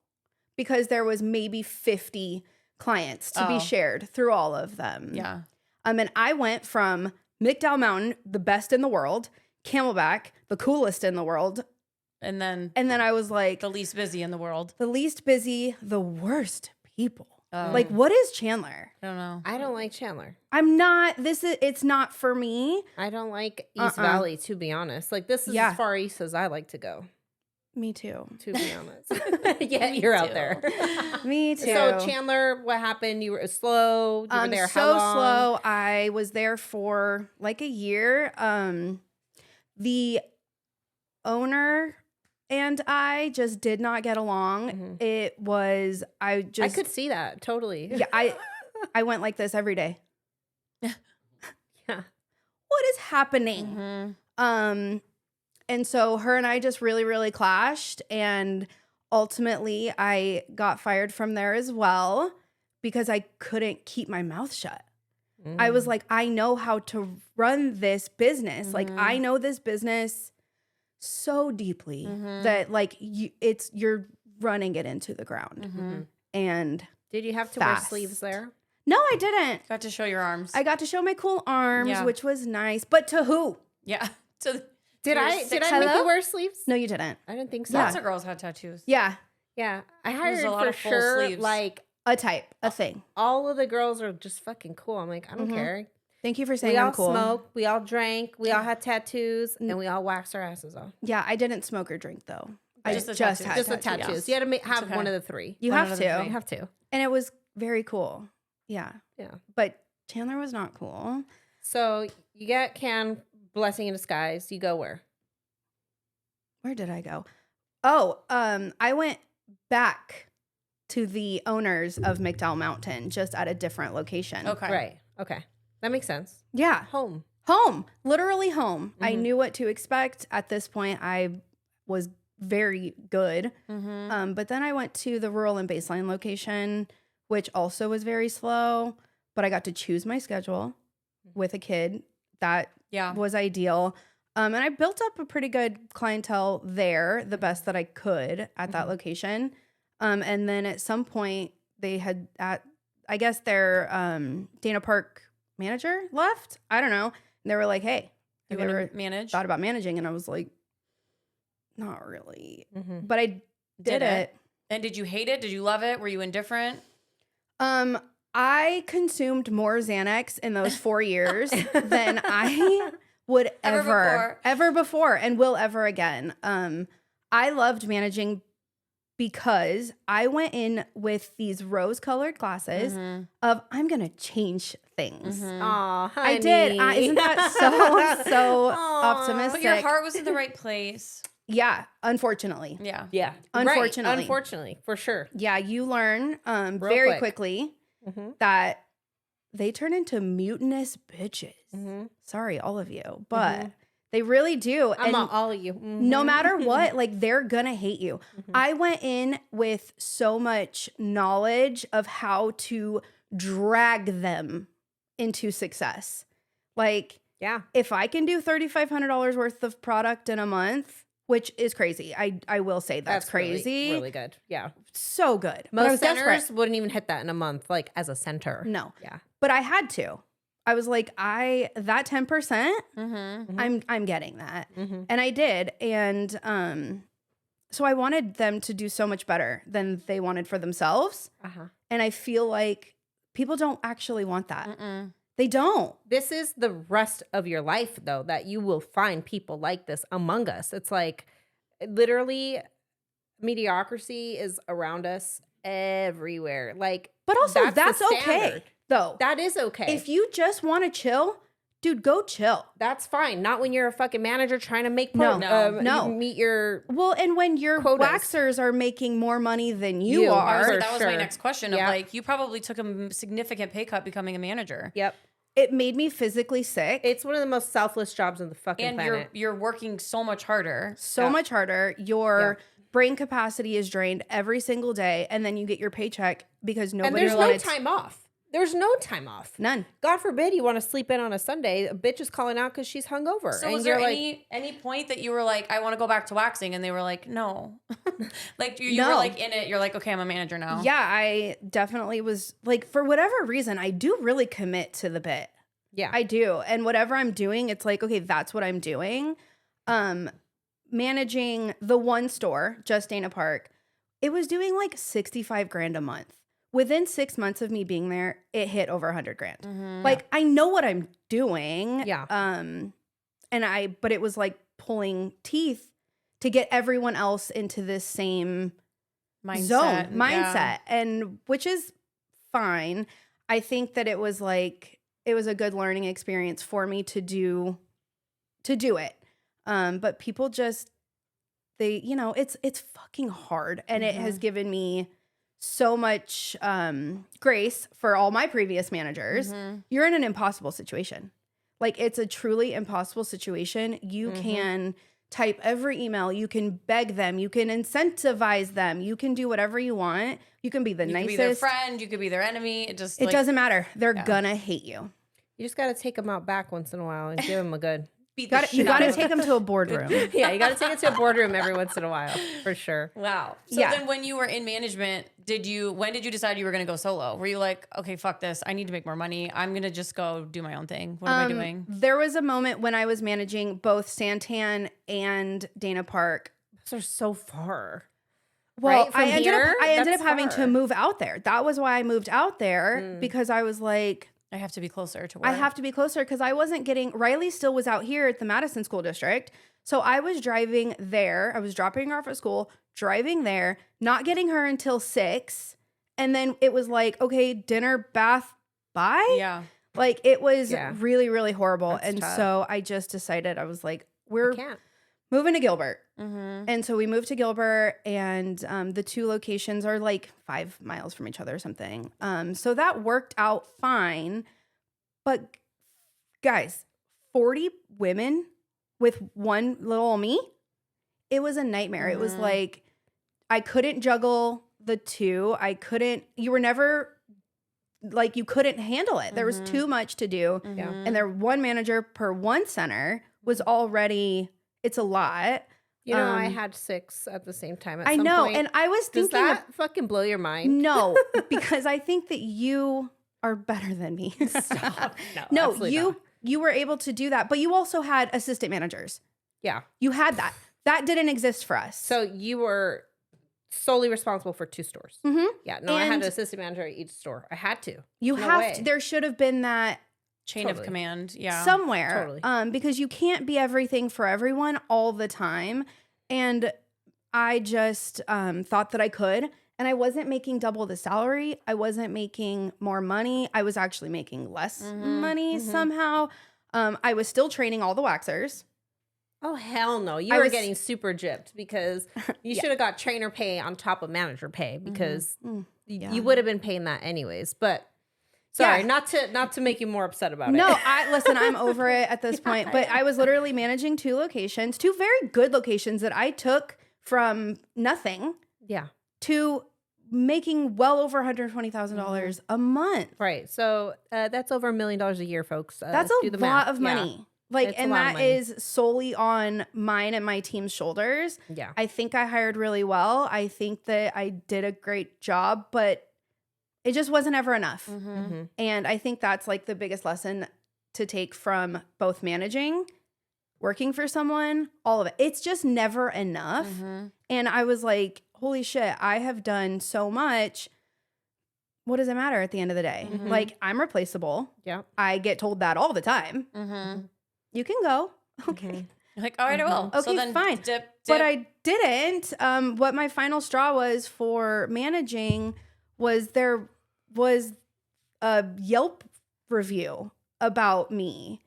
because there was maybe 50 clients to be Oh. shared through all of them. Yeah. And I went from McDowell Mountain, the best in the world, Camelback, the coolest in the world, And then and then I was like, the least busy in the world. the least busy, the worst people. Oh. Like, what is Chandler? I don't know. I don't like Chandler. I'm not. It's not for me. I don't like East Valley, to be honest. Like, this is Yeah. as far east as I like to go, Me too. to be honest. Yeah, you're out too. there. Me too. So, Chandler, what happened? You were slow. You were there so how long? slow. I was there for like a year. The owner and I just did not get along. Mhm. It was I could see that totally. yeah, I went like this every day. Yeah. What is happening? Mhm. And so her and I just really, really clashed. And ultimately, I got fired from there as well because I couldn't keep my mouth shut. I was like, I know how to run this business. Like, I know this business so deeply that, like, you're running it into the ground. Mhm. And Did you have to fast. wear sleeves there? no, I didn't. Got to show your arms. I got to show my cool arms, Yeah. which was nice. But to who? yeah. So Did Your I make Hello? you wear sleeves? No, you didn't. I didn't think so. lots of girls had tattoos. Yeah, Yeah, I There's hired a lot for of full sure. sleeves. Like, a type, a thing. all of the girls are just fucking cool. I'm like, I don't Mhm. care. Thank you for saying We all I'm cool. smoked, we all drank, we all had tattoos, and we all waxed our asses off. Yeah, I didn't smoke or drink though. I Just the just tattoos. had Just the tattoos. tattoos. You had to have okay. one of the three. You One have of the to. three. You have to. And it was very cool. Yeah. Yeah. But Chandler was not cool. So you get Can blessing in disguise. You go where? Where did I go? Oh, I went back to the owners of McDowell Mountain, just at a different location. Okay. Right. Okay. That makes sense. Yeah. Home. Home. Literally home. I Mhm. knew what to expect. At this point, I was very good. Mm-hmm. But then I went to the rural and baseline location, which also was very slow, but I got to choose my schedule with a kid. That Yeah. was ideal. And I built up a pretty good clientele there, the best that I could at that location. And then at some point they had I guess their Dana Park manager left. I don't know. And they were like, hey, You have you want ever to manage? thought about managing? And I was like, not really. Mm-hmm. But I did it. And did you hate it? Did you love it? Were you indifferent? I consumed more Xanax in those 4 years than I would ever before and will ever again. I loved managing because I went in with these rose-colored glasses Mm-hmm. of I'm gonna change things. Aw, honey. I did. Isn't that so Aw. optimistic? But your heart was in the right place. Yeah, unfortunately. Yeah. Yeah. Unfortunately. Right. Unfortunately, for sure. Yeah, you learn Real very quick. quickly Mm-hmm. that they turn into mutinous bitches. Mm-hmm. Sorry, all of you, but they really do. I'm And all of you. no Mhm. matter what, like they're gonna hate you. Mhm. I went in with so much knowledge of how to drag them into success. Like, Yeah. if I can do $3,500 worth of product in a month, which is crazy. I will say that's really- crazy. Really, good. Yeah. So good. But I Most was centers desperate. wouldn't even hit that in a month, like as a center. No. Yeah. But I had to. I was like, that 10%, Mm-hmm. I'm getting that. Mm-hmm. And I did. And so I wanted them to do so much better than they wanted for themselves. Uh-huh. And I feel like people don't actually want that. Mm-mm. They don't. This is the rest of your life, though, that you will find people like this among us. It's like literally mediocrity is around us everywhere. Like, But also, that's the okay, standard. though. That is okay. If you just want to chill, dude, go chill. That's fine. Not when you're a fucking manager trying to make No. meet your Well, and when your quotas. waxers are making more money than you You are, for That was my sure. next question of Yeah. like, you probably took a significant pay cut becoming a manager. Yep. it made me physically sick. It's one of the most selfless jobs on the fucking And planet. you're working so much harder. so much harder. Your brain capacity is drained every single day, and then you get your paycheck because And nobody there's no wanted time off. There's no time off. None. God forbid you want to sleep in on a Sunday. A bitch is calling out because she's hungover. So and was there you're like, any point that you were like, I want to go back to waxing, and they were like, no, like you were No. like in it. You're like, okay, I'm a manager now. Yeah, I definitely was like, for whatever reason, I do really commit to the bit. yeah. I do. And whatever I'm doing, it's like, okay, that's what I'm doing. Managing the one store, Just Dana Park, it was doing like 65 grand a month. Within 6 months of me being there, it hit over 100 grand. Like, I know what I'm doing. Yeah. But it was like pulling teeth to get everyone else into this same Mindset. mindset, and which is fine. I think that it was a good learning experience for me to do it. But people just, it's fucking hard, and it has given me so much grace for all my previous managers. You're in an impossible situation. Like, it's a truly impossible situation. You can type every email. You can beg them. You can incentivize them. You can do whatever you want. You can be the You nicest. could be their friend. You could be their enemy. It just It doesn't matter. They're gonna hate you. You just got to take them out back once in a while and give them a good. You got to take them to a boardroom. Yeah, you got to take it to a boardroom every once in a while, for sure. Wow. So Yeah. then when you were in management, when did you decide you were going to go solo? Were you like, okay, fuck this. I need to make more money. I'm going to just go do my own thing. What am I doing? There was a moment when I was managing both Santan and Dana Park. Those are so far. Well, Right? From I ended here, up that's having far. to move out there. That was why I moved out there, because I was like, I have to be closer to where I have to be closer, because I wasn't getting, Riley still was out here at the Madison School District. So I was driving there. I was dropping her off at school, driving there, not getting her until 6. And then it was like, okay, dinner, bath, bye. Yeah. Like, it was Yeah. really, really horrible. That's and tough. so I just decided, I was like, I we're can't. moving to Gilbert. Mm-hmm. And so we moved to Gilbert, and the two locations are like 5 miles from each other or something. So that worked out fine. But guys, 40 women with one little me, it was a nightmare. It was like, I couldn't juggle the two. You were never, like, you couldn't handle it. There was too much to do. Yeah. And their one manager per one center was already, it's a lot. You know, I had 6 at the same time. At I some know. point. And I was Does thinking, that fucking blow your mind? no, because I think that you are better than me. Stop. No, absolutely not. you were able to do that, but you also had assistant managers. Yeah. You had that. That didn't exist for us. So you were solely responsible for 2 stores. Mhm. Yeah. No, I had And- an assistant manager at each store. I had to. you No have way. to, there should have been that Chain Totally. of command. Yeah. somewhere. Totally. Because you can't be everything for everyone all the time. And I just thought that I could. And I wasn't making double the salary. I wasn't making more money. I was actually making less money somehow. I was still training all the waxers. Oh, hell no. You I were was- getting super gypped because you should have got trainer pay on top of manager pay because you would have been paying that anyways. But sorry, Yeah. not to make you more upset about No, it. listen, I'm over it at this point. But I was literally managing 2 locations, 2 very good locations that I took from nothing Yeah. to making well over $120,000 a month. Right. So that's over $1 million a year, folks. That's do a the lot math. of Yeah. money. Like, It's a and lot of that money. is solely on mine and my team's shoulders. Yeah. I think I hired really well. I think that I did a great job, but it just wasn't ever enough. Mm-hmm. And I think that's like the biggest lesson to take from both managing, working for someone, all of it. It's just never enough. And I was like, holy shit, I have done so much. What does it matter at the end of the day? Like, I'm replaceable. Yeah. I get told that all the time. Mm-hmm. You can go. Okay. You're like, all right, I will. Okay, so then fine. Dip. But I didn't. What my final straw was for managing was there was a Yelp review about me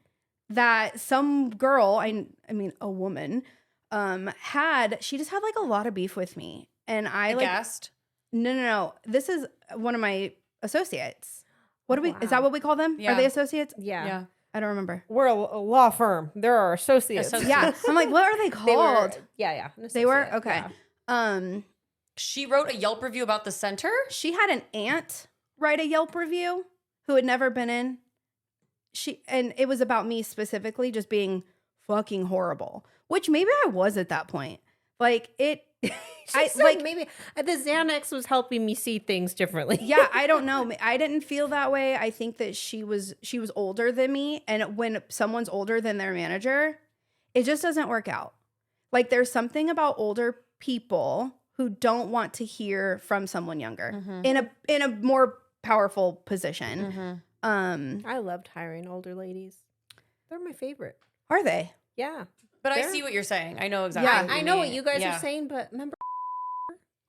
that some girl, I mean a woman, she just had like a lot of beef with me. And I like guessed. No. This is one of my associates. What do we is that what we call them? Yeah. Are they associates? Yeah. I don't remember. We're a law firm. There are associates. Yeah. I'm like, what are they called? They Were associate, okay. yeah. She wrote a Yelp review about the center. She had an aunt write a Yelp review who had never been in. And it was about me specifically just being fucking horrible, which maybe I was at that point. Like it, Maybe the Xanax was helping me see things differently. Yeah, I don't know. I didn't feel that way. I think that she was older than me, and when someone's older than their manager, it just doesn't work out. Like there's something about older people who don't want to hear from someone younger in a more powerful position. I loved hiring older ladies. They're my favorite. Are they? Yeah. But I see what you're saying. I know exactly. Yeah, what you I know what mean. you guys are saying, but remember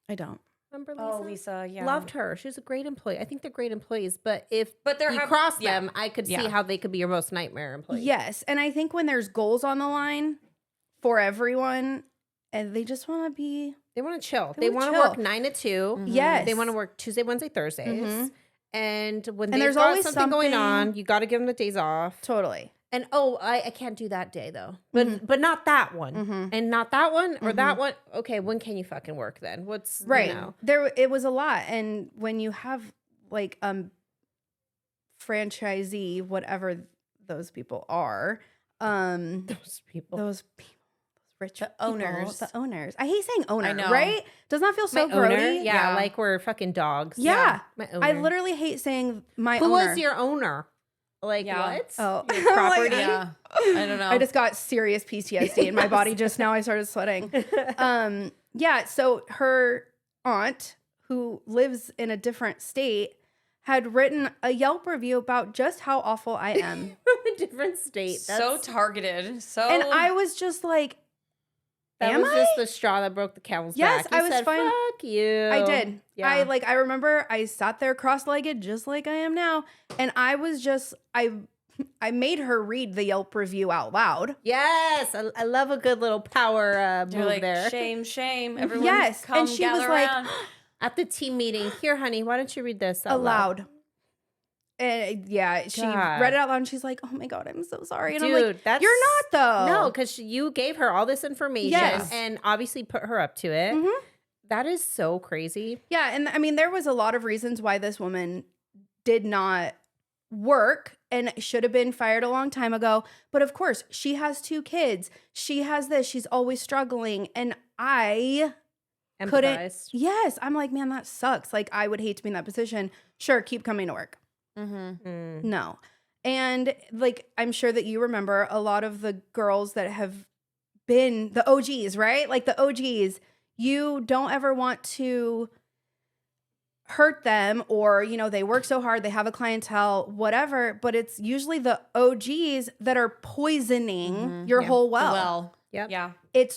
I don't. Lisa? Oh, Lisa, yeah. Loved her. She was a great employee. I think they're great employees, but if they're you cross them, I could see Yeah. how they could be your most nightmare employee. Yes, and I think when there's goals on the line for everyone, and they just want to be, They want to chill. They They wanna want to chill. work 9 to 2. Yes. They want to work Tuesday, Wednesday, Thursdays. Mhm. And when And there's there's always something going something- on, you got to give them the days off. totally. And I can't do that day though. But not that one. Mhm. And not that one or that one. Okay, when can you fucking work then? What's Right. You know? It was a lot. And when you have like franchisee, whatever those people are, Those people. those rich The people, owners. the owners. I hate saying owner, I know. right? Does not feel so My owner, grody. yeah, Yeah. like we're fucking dogs. Yeah. My owner. I literally hate saying my Who owner. was your owner? Like Yeah. what? Oh. Your I'm like, property. Yeah. I don't know. I just got serious PTSD in my body just now. I started sweating. Yeah. So her aunt, who lives in a different state, had written a Yelp review about just how awful I am. From a different state. so targeted. So And I was just like, That am was I? just the straw that broke the camel's Yes, back. You I was said, fine. Fuck you. I did. Yeah. I remember I sat there cross-legged just like I am now. And I was just, I made her read the Yelp review out loud. Yes, I love a good little power You're move like, there. shame. Everyone Yes, come and she was gather like, around. At the team meeting, here, honey, why don't you read this out Aloud. And yeah, she God. read it out loud and she's like, oh my God, I'm so sorry. And I'm Dude, like, that's you're not though. No, because you gave her all this information Yes. and obviously put her up to it. Mhm. That is so crazy. Yeah. And I mean, there was a lot of reasons why this woman did not work and should have been fired a long time ago. But of course, she has 2 kids. She has this. She's always struggling. And I couldn't. Empathized. Yes. I'm like, man, that sucks. Like, I would hate to be in that position. Sure, keep coming to work. Mm. No. And like, I'm sure that you remember a lot of the girls that have been the OGs, right? Like the OGs, you don't ever want to hurt them or, you know, they work so hard, they have a clientele, whatever, but it's usually the OGs that are poisoning your Yeah. whole well. Well, Yep. yeah. That's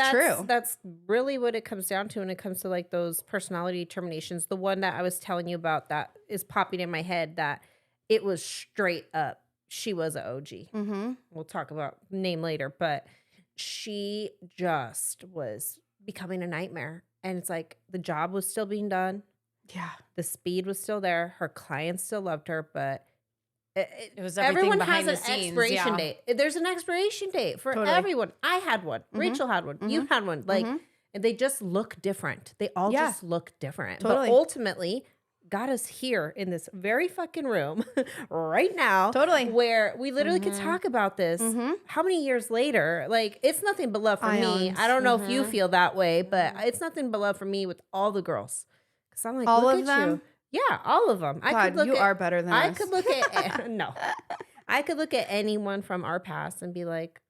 true. That's really what it comes down to when it comes to like those personality terminations. The one that I was telling you about that is popping in my head that it was straight up. She was a OG. Mm-hmm. We'll talk about name later, but she just was becoming a nightmare. And it's like the job was still being done. Yeah. The speed was still there. Her clients still loved her, but It was everything everyone behind has the an scenes. expiration Yeah. date. There's an expiration date for Totally. everyone. I had one. Mhm. Rachel had one. You had one. Like, Mhm. and they just look different. They all Yeah. just look different. Totally. But ultimately, got us here in this very fucking room right now. Totally. Where we literally could talk about this. Mhm. How many years later? Like, it's nothing but love for me. Ions. I don't know if you feel that way, but it's nothing but love for me with all the girls. Because I'm like, All look of at them? you. Yeah, all of them. I could God, look you at, are better than I us. could look at no. I could look at anyone from our past and be like,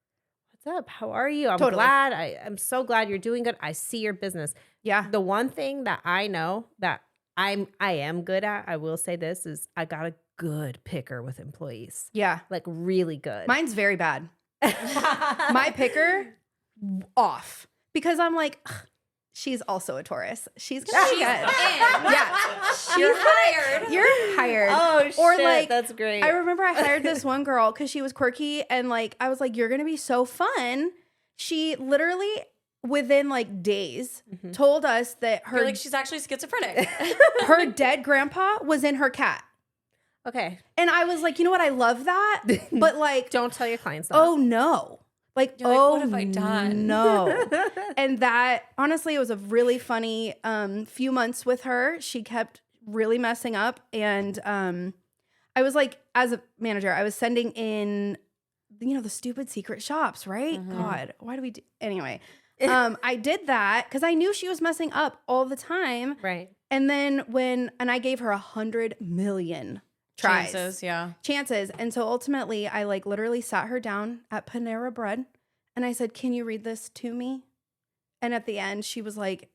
"What's up? How are you? I'm Totally. glad. I'm so glad you're doing good. I see your business." Yeah. The one thing that I know that I am good at, I will say this, is I got a good picker with employees. Yeah. Like really good. Mine's very bad. My picker off because I'm like, ugh, she's also a Taurus. She's gonna be good. Yeah, You're hired. You're hired. Oh, Or shit, like, that's great. I remember I hired this one girl because she was quirky and like I was like, you're gonna be so fun. She literally within like days told us that You're her like, she's actually schizophrenic. her dead grandpa was in her cat. Okay. And I was like, you know what? I love that. But like, Don't tell your clients that. oh no. Like, You're like, oh, what have I done? No. And that, honestly, it was a really funny few months with her. She kept really messing up. And I was like, as a manager, I was sending in, the stupid secret shops, right? God, why do we do? Anyway, I did that because I knew she was messing up all the time. Right. And then I gave her 100 million tries. Chances. And so ultimately I like literally sat her down at Panera Bread and I said, can you read this to me? And at the end she was like,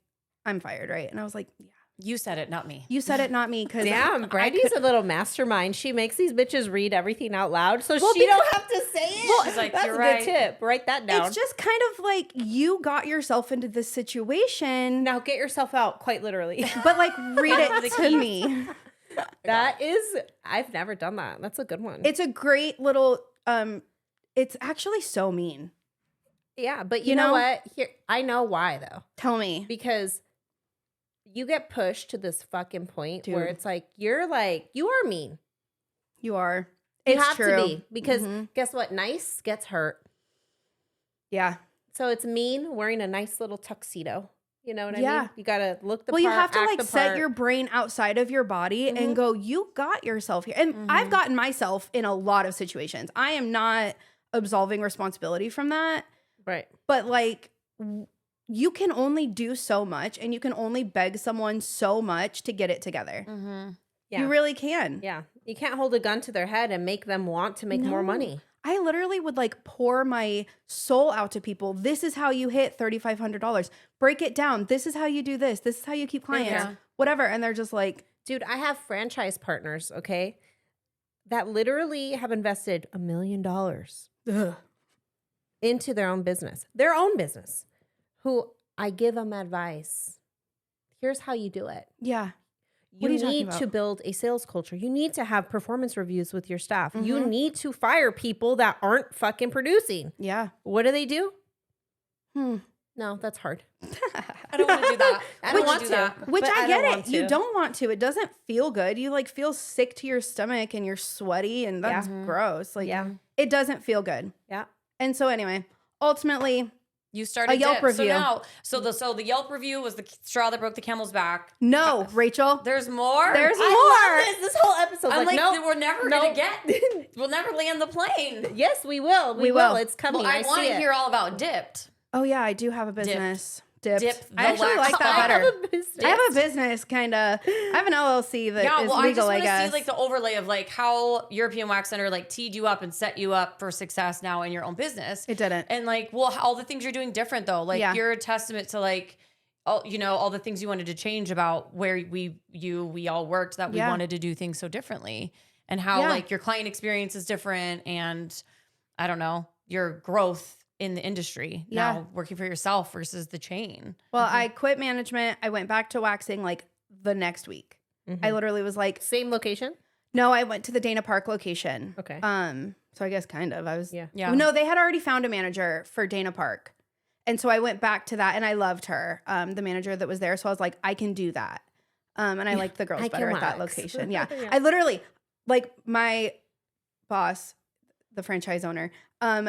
I'm fired, right? And I was like, yeah. You said it, not me. You said it, not me. Cause Damn, Brandi's a little mastermind. She makes these bitches read everything out loud so she don't have to say it. Well, she's like, that's you're a right. good tip. Write that down. It's just kind of like you got yourself into this situation. Now get yourself out, quite literally. But like read it to me. That is, I've never done that. That's a good one. It's a great little, it's actually so mean. Yeah, but you know what? Here, I know why though. Tell me. Because you get pushed to this fucking point where Dude. it's like, you are mean. You are. You It's have true. to be. Because guess what? Nice gets hurt. Yeah. So it's mean wearing a nice little tuxedo. You know what I Yeah. mean? You got to look the Well, part, you have to act like the set part. your brain outside of your body and go, you got yourself here. And I've gotten myself in a lot of situations. I am not absolving responsibility from that. Right. But like, you can only do so much and you can only beg someone so much to get it together. Yeah. You really can. Yeah. You can't hold a gun to their head and make them want to make more No. money. I literally would like pour my soul out to people. This is how you hit $3,500. Break it down. This is how you do this. This is how you keep clients. Yeah. Whatever. And they're just like, Dude, I have franchise partners, okay, that literally have invested $1 million into their own business, who I give them advice. Here's how you do it. yeah. You What are you talking need about? to build a sales culture. You need to have performance reviews with your staff. You Mm-hmm. need to fire people that aren't fucking producing. Yeah. What do? Hmm. No, that's hard. I don't want to do that. I don't want do to. that. Which But I I get don't it. want You to. don't want to. It doesn't feel good. You like feel sick to your stomach and you're sweaty and that's gross. Like Yeah. it doesn't feel good. Yeah. And so anyway, ultimately, You started A Yelp Dip. review. So the Yelp review was the straw that broke the camel's back. no, Rachel. There's more. There's more. I love this whole episode. I'm like, nope, we're never nope. gonna get. We'll never land the plane. Yes, we will. We will. It's coming. Well, I want see to it. hear all about Dipped. Oh yeah, I do have a business. Dipped. Dip I the actually wax like that top. better. I have a business. I have a business, kind of. I have an LLC that Yeah, is well, I just legal, I want to guess. see like the overlay of like how European Wax Center like teed you up and set you up for success now in your own business. It didn't. And like, well, all the things you're doing different though. Like Yeah. you're a testament to like, all all the things you wanted to change about where we all worked, that we Yeah. wanted to do things so differently, and how Yeah. like your client experience is different, and I don't know, your growth in the industry now working for yourself versus the chain. Well, I quit management. I went back to waxing like the next week. I literally was like, Same location? no, I went to the Dana Park location. Okay. So I guess kind of. I was Yeah. Yeah. No, they had already found a manager for Dana Park. And so I went back to that and I loved her, the manager that was there. So I was like, I can do that. And I liked the girls I better can at that wax. location. Yeah. Yeah. I literally, like my boss, the franchise owner,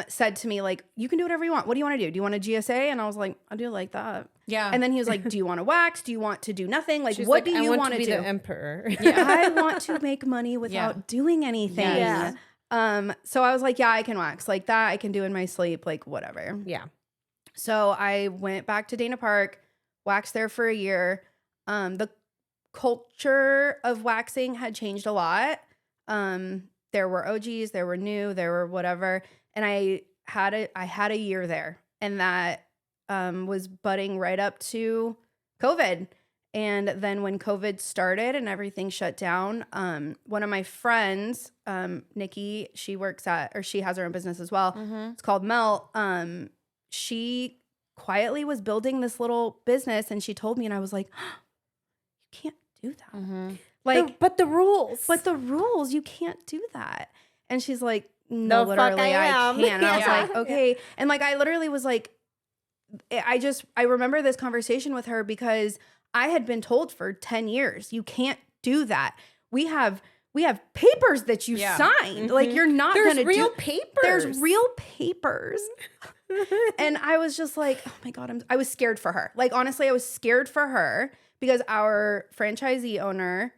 said to me, like, you can do whatever you want. What do you want to do? Do you want a GSA? And I was like, I do like that. Yeah. And then he was like, do you want to wax? Do you want to do nothing? Like, She's what like, do I you want want to to be do? the emperor. I want to make money without doing anything. Yes. So I was like, yeah, I can wax like that. I can do in my sleep, like whatever. Yeah. So I went back to Dana Park, waxed there for a year. The culture of waxing had changed a lot. There were OGs, there were new, there were whatever. And I had a year there, and that was butting right up to COVID. And then when COVID started and everything shut down, one of my friends, Nikki, she has her own business as well. It's called Melt. She quietly was building this little business, and she told me, and I was like, you can't do that. Like, but the rules. But the rules, you can't do that. And she's like, no, The literally, fuck I I can't. And I was Yeah. like, okay. And like, I literally was like, I remember this conversation with her because I had been told for 10 years, you can't do that. We have papers that you signed. Like, you're not going to do. There's real papers. There's real papers. And I was just like, oh my God, I was scared for her. Like, honestly, I was scared for her because our franchisee owner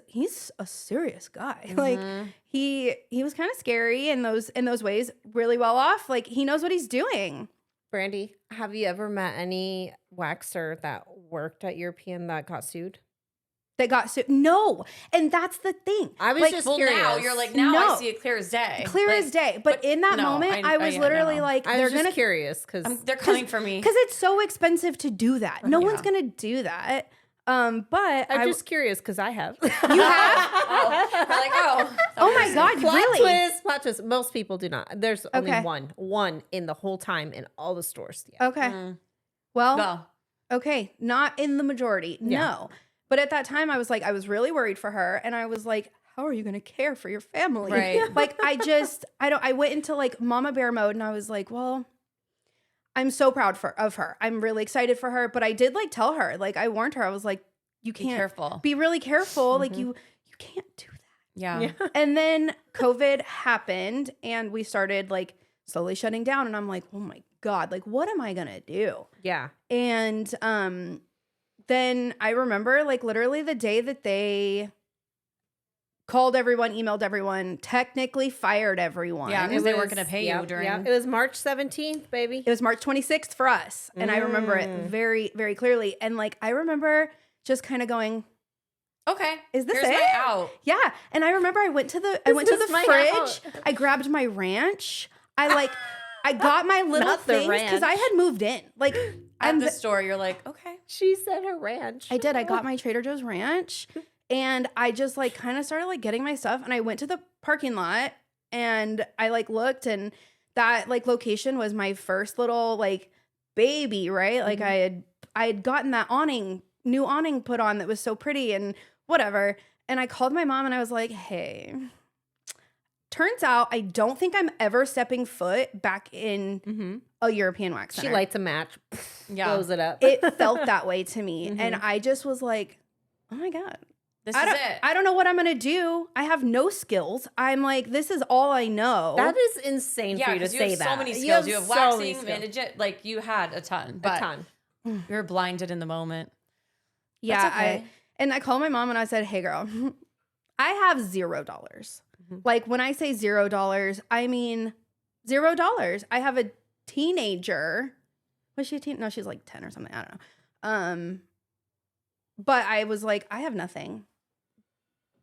he's a serious guy. Like, he was kind of scary in those ways, really well off. Like, he knows what he's doing. Brandi, have you ever met any waxer that worked at European that got sued? That got sued? No. And that's the thing. I was like, just Well, curious. now you're like, now I No. see it clear as day. Clear Like, as day. But in that no, moment, I was literally like, I they're was just going to, curious because they're coming for me. because it's so expensive to do that. No Yeah. one's going to do that. But I'm just curious because I have. you have? Oh, we're like, oh. Oh my God, Plot really? twist. Most people do not. There's only Okay. one in the whole time in all the stores. Yeah. Okay. Well, Well, okay. Not in the majority. Yeah. No. But at that time, I was like, I was really worried for her. And I was like, how are you going to care for your family? Right. Like, I went into like mama bear mode, and I was like, well, I'm so proud of her. I'm really excited for her. But I did like tell her, like, I warned her. I was like, you be can't careful. be really careful. Like, you can't do that. Yeah. And then COVID happened, and we started like slowly shutting down. And I'm like, oh my God, like, what am I going to do? Yeah. And then I remember like literally the day that they called everyone, emailed everyone, technically fired everyone. Yeah, because they weren't going to pay you during. It was March 17th, baby. It was March 26th for us. And I remember it very, very clearly. And like, I remember just kind of going, Okay. is this Here's it? my out. Yeah. And I remember I went to the is my fridge. out. I grabbed my ranch. I got my little Not the things because I ranch. had moved in. Like, At the store, you're like, okay. She said her ranch. I did. I got my Trader Joe's ranch, and I just like kind of started like getting my stuff, and I went to the parking lot, and I like looked, and that like location was my first little like baby, right? Like I had gotten that new awning put on that was so pretty and whatever. And I called my mom, and I was like, hey, turns out I don't think I'm ever stepping foot back in a European wax center. She lights a match, Yeah. blows it up. It felt that way to me. And I just was like, oh my God. This is it. I don't know what I'm going to do. I have no skills. I'm like, this is all I know. That is insane for you to because say have that. so many skills. You have waxing, skills. manage it. Like, you had a ton. But A ton. you're blinded in the moment. yeah. That's okay. I called my mom and I said, hey girl, I have $0. Like when I say $0, I mean $0. I have a teenager. Was she a teen? No, she's like 10 or something. I don't know. But I was like, I have nothing.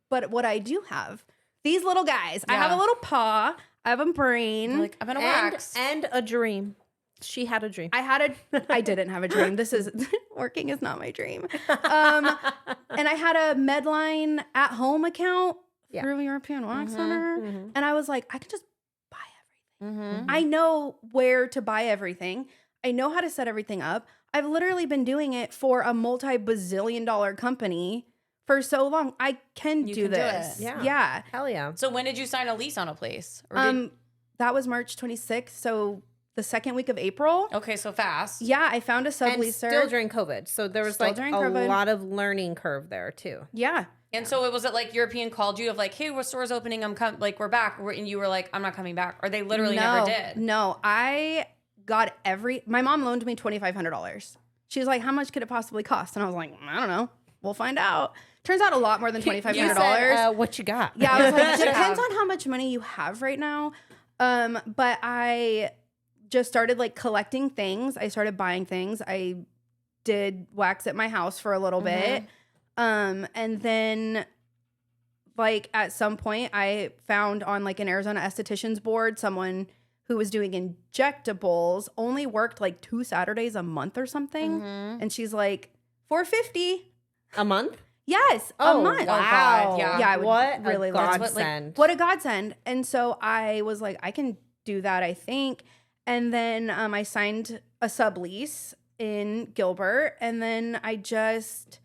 But what I do have, these little guys. I have a Yeah. little paw. I have a brain. You're like, I'm going to wax. And a dream. She had a dream. I didn't have a dream. This is working is not my dream. And I had a Medline at home account through European Wax Center. And I was like, I can just buy everything. I know where to buy everything. I know how to set everything up. I've literally been doing it for a multi-bazillion-dollar company for so long. I can do can do this. it. Yeah. Hell yeah. So when did you sign a lease on a place? Or That was March 26th. So the second week of April. okay, so fast. Yeah, I found a And subleaser. still during COVID. So there was Still like during a COVID. lot of learning curve there too. Yeah. And so was it like European called you of like, hey, what store's opening? Like, we're back. And you were like, I'm not coming back. Or they literally never did. No, I got my mom loaned me $2,500. She was like, how much could it possibly cost? And I was like, I don't know. We'll find out. Turns out a lot more than $2,500. You said, what you got? Yeah, I was like, it depends on how much money you have right now. But I just started like collecting things. I started buying things. I did wax at my house for a little bit. And then like at some point I found on like an Arizona esthetician's board someone who was doing injectables, only worked like 2 Saturdays a month or something. And she's like, $450 a month. Yes, Oh, a month. wow. Yeah, I would what really a love godsend. What a godsend. And so I was like, I can do that, I think. And then I signed a sublease in Gilbert. And then I just,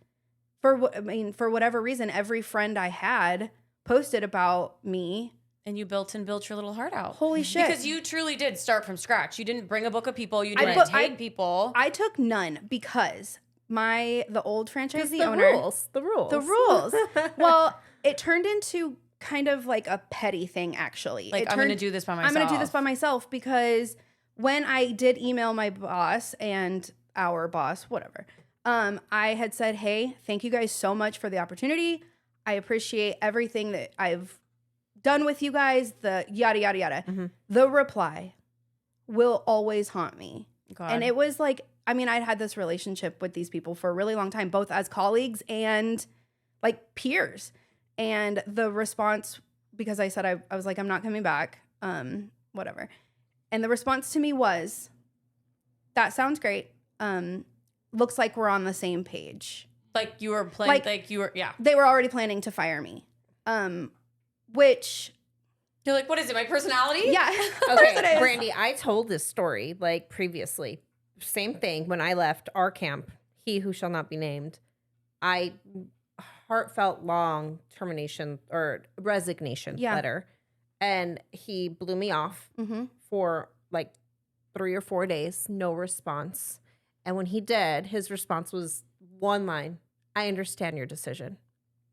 for whatever reason, every friend I had posted about me. And you built your little heart out. Holy shit. Because you truly did start from scratch. You didn't bring a book of people. You I didn't take people. I took none because the old franchisee the owner. The rules. Well, it turned into kind of like a petty thing, actually. Like, I'm going to do this by myself. I'm going to do this by myself because when I did email my boss and our boss, whatever, I had said, hey, thank you guys so much for the opportunity. I appreciate everything that I've done with you guys, the yada, yada, yada. Mm-hmm. The reply will always haunt me. God. And it was like, I mean, I'd had this relationship with these people for a really long time, both as colleagues and like peers. And the response, because I said, I was like, I'm not coming back, whatever. And the response to me was, that sounds great. Looks like we're on the same page. Like you were playing, like you were, yeah. They were already planning to fire me. Which... You're like, what is it, my personality? Yeah. Okay, Brandi, I told this story like previously. Same thing when I left our camp, he who shall not be named. I heartfelt long termination or resignation letter. And he blew me off for like 3 or 4 days, no response. And when he did, his response was one line, I understand your decision.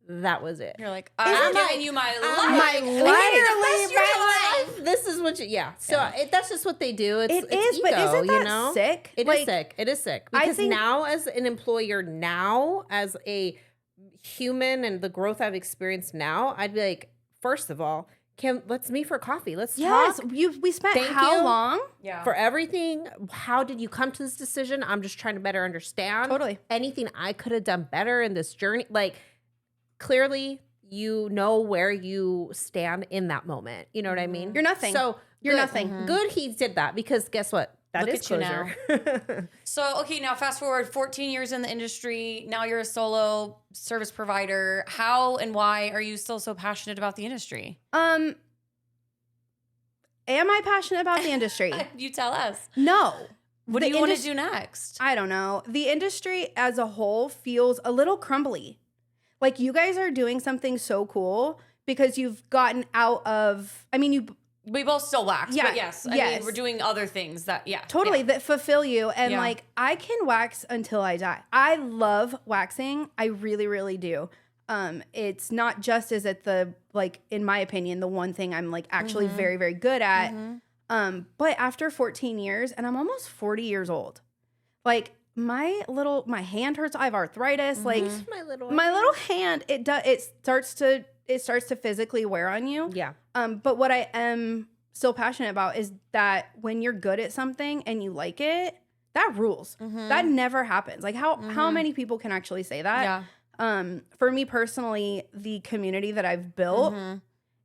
That was it. You're like, I'm giving you my life. Literally my life. This is what you, So that's just what they do. It's ego, but isn't that sick? It is sick. It is sick. Because now as an employer, now as a human and the growth I've experienced now, I'd be like, first of all, let's meet for coffee. Let's talk. We spent how long? Yeah. For everything. How did you come to this decision? I'm just trying to better understand. Totally. Anything I could have done better in this journey. Like, clearly you know where you stand in that moment. You know what I mean? You're nothing. So you're good. nothing. Good he did that because guess what? That Look is at you now. closure. So, okay, now fast forward 14 years in the industry. Now you're a solo service provider. How and why are you still so passionate about the industry? Am I passionate about the industry? You tell us. No. What do you want to do next? I don't know. The industry as a whole feels a little crumbly. Like you guys are doing something so cool because you've gotten out of, We both still wax, Yeah, but yes. I mean, we're doing other things that, totally, yeah. that fulfill you. And Yeah. like, I can wax until I die. I love waxing. I really, really do. It's not just as at the, like, in my opinion, the one thing I'm like actually very, very good at. But after 14 years, and I'm almost 40 years old, like my hand hurts. I have arthritis. Like my little hand, it starts to physically wear on you. Yeah. But what I am still passionate about is that when you're good at something and you like it, that rules. That never happens. Like how many people can actually say that? Yeah. For me personally, the community that I've built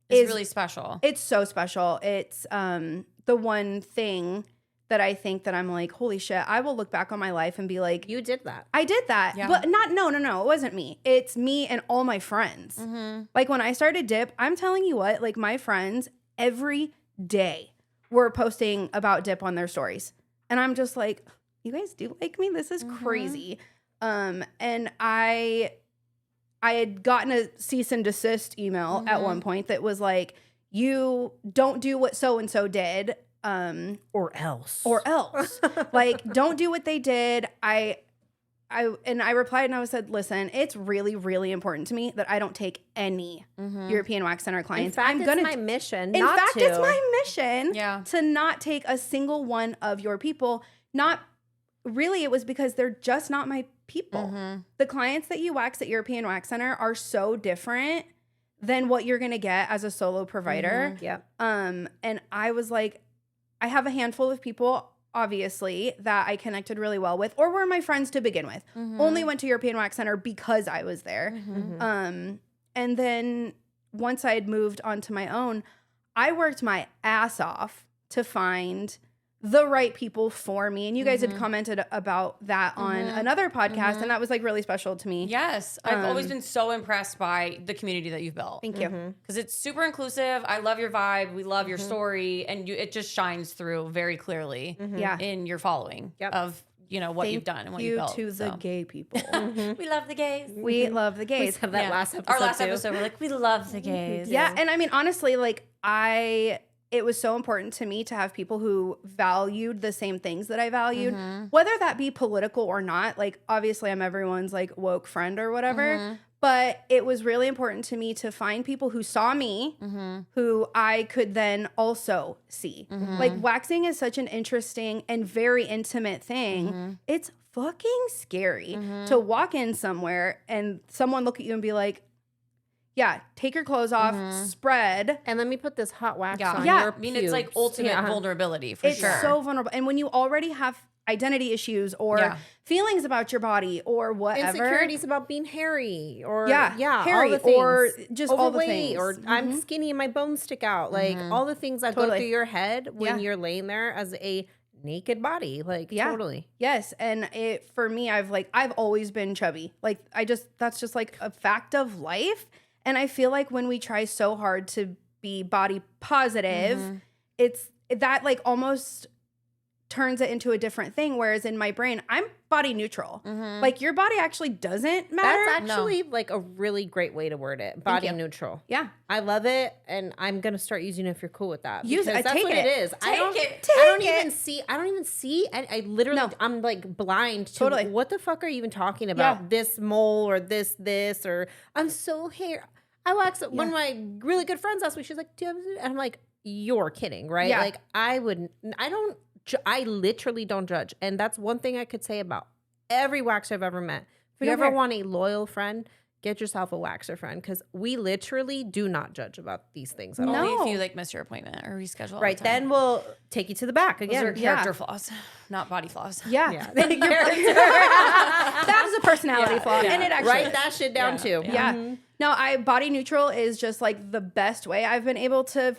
is really special. It's so special. It's the one thing that I think that I'm like, holy shit, I will look back on my life and be like, You did that. I did that. Yeah. But no, it wasn't me. It's me and all my friends. Like when I started Dip, I'm telling you what, like my friends every day were posting about Dip on their stories. And I'm just like, you guys do like me? This is crazy. And I had gotten a cease and desist email at one point that was like, you don't do what so-and-so did. Or else. Like, don't do what they did. I replied and I said, listen, it's really, really important to me that I don't take any European Wax Center clients. In fact, it's my mission. It's my mission Yeah. to not take a single one of your people. Not really, it was because they're just not my people. The clients that you wax at European Wax Center are so different than what you're gonna get as a solo provider. Yeah. And I was like, I have a handful of people, obviously, that I connected really well with, or were my friends to begin with. Only went to European Wax Center because I was there. And then once I had moved on to my own, I worked my ass off to find the right people for me. And you guys had commented about that on another podcast, and that was like really special to me. Yes. I've always been so impressed by the community that you've built. Thank you. Because it's super inclusive. I love your vibe. We love your story. And it just shines through very clearly Yeah. in your following of, you know, what you've done and what you've built. to the gay people. We love the gays. We love the gays. said that last episode Our last too. episode, we're like, we love the gays. Yeah, and I mean, honestly, like it was so important to me to have people who valued the same things that I valued, whether that be political or not. Like, obviously, I'm everyone's like woke friend or whatever, but it was really important to me to find people who saw me, who I could then also see. Like, waxing is such an interesting and very intimate thing. It's fucking scary to walk in somewhere and someone look at you and be like, yeah, take your clothes off, spread. And let me put this hot wax on Yeah. your I mean, it's like pubes. ultimate vulnerability for It's sure. so vulnerable. And when you already have identity issues or feelings about your body or whatever. Insecurities about being hairy or hairy all the things. or just all the Overweight, things. or I'm skinny and my bones stick out. Like all the things that go Totally. through your head when Yeah. you're laying there as a naked body. Like totally. Yes. And for me, I've always been chubby. Like that's just like a fact of life. And I feel like when we try so hard to be body positive, it's that like almost turns it into a different thing. Whereas in my brain, I'm body neutral. Like your body actually doesn't matter. That's actually like a really great way to word it. Body neutral. Yeah. I love it, and I'm gonna start using it if you're cool with that. Use it. Because that's Take what it. it is. I don't even see. And I literally, I'm like blind to Totally. what the fuck are you even talking about? Yeah. This mole or this or I'm so hair. I wax. One of my really good friends asked me. She's like, "Do you have?" And I'm like, "You're kidding, right?" Yeah. Like I literally don't judge, and that's one thing I could say about every waxer I've ever met. If you don't ever care. want a loyal friend, get yourself a waxer friend, because we literally do not judge about these things at all. Only if No. you like miss your appointment or reschedule. all Right, the time. then we'll take you to the back Those again. are character flaws, not body flaws. Yeah. Yeah. That's a personality flaw. And it actually Write is. that shit down too. Yeah. No, body neutral is just like the best way I've been able to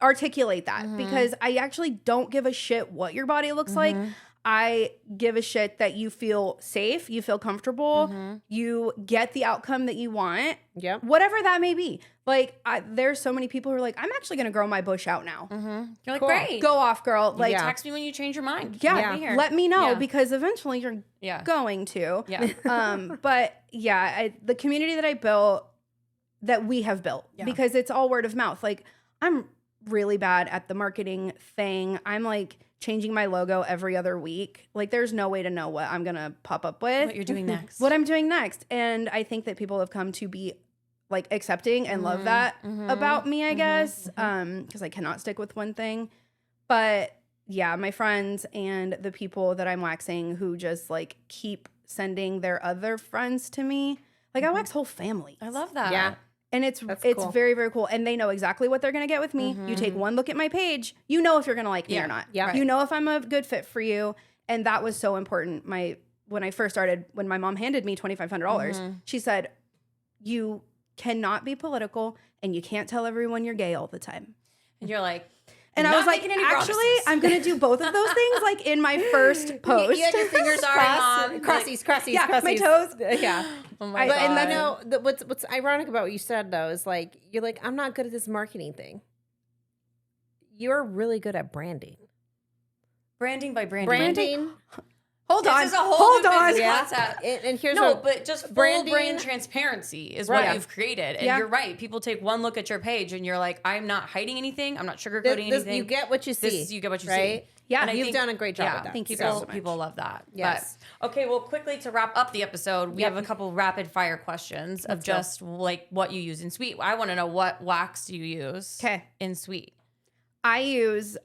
articulate that because I actually don't give a shit what your body looks like. I give a shit that you feel safe, you feel comfortable, you get the outcome that you want. Yep. Whatever that may be. Like there's so many people who are like, I'm actually going to grow my bush out now. You're like, Cool. great. Go off, girl. Like, Text me when you change your mind. yeah, Be here. let me know Yeah. because eventually you're going to. Yeah. But yeah, the community that I built, that we have built, because it's all word of mouth. Like I'm really bad at the marketing thing. I'm like changing my logo every other week. Like there's no way to know what I'm going to pop up with. What you're doing next. What I'm doing next. And I think that people have come to be like accepting and love that about me, I guess. Because I cannot stick with one thing. But yeah, my friends and the people that I'm waxing who just like keep sending their other friends to me. Like I wax whole families. I love that. Yeah. And it's cool. very, very cool. And they know exactly what they're going to get with me. You take one look at my page, you know if you're going to like me or not. Yeah. Right. You know if I'm a good fit for you. And that was so important. When I first started, when my mom handed me $2,500, she said, you cannot be political and you can't tell everyone you're gay all the time. And you're like, And I was like, actually, I'm going to do both of those things like in my first post. You had your fingers crossed, crossies. Yeah, my toes. Yeah. oh my But God. and what's ironic about what you said though is like you're like, I'm not good at this marketing thing. You're really good at branding. Branding by branding. Branding. Hold on. This is a whole Hold new on. business Yeah. concept. And here's No, what but just full branding- brand transparency is Right. what you've created. And Yeah. you're right. People take one look at your page and you're like, I'm not hiding anything. I'm not sugarcoating anything. you get what you see. You get what you right? see. Yeah, And I you've think- done a great job with that. Thank you People, so much. people love that. Yes. But, okay, well, quickly to wrap up the episode, we have a couple rapid fire questions of just like what you use in Sweet. I want to know what wax do you use 'Kay. in Sweet? I use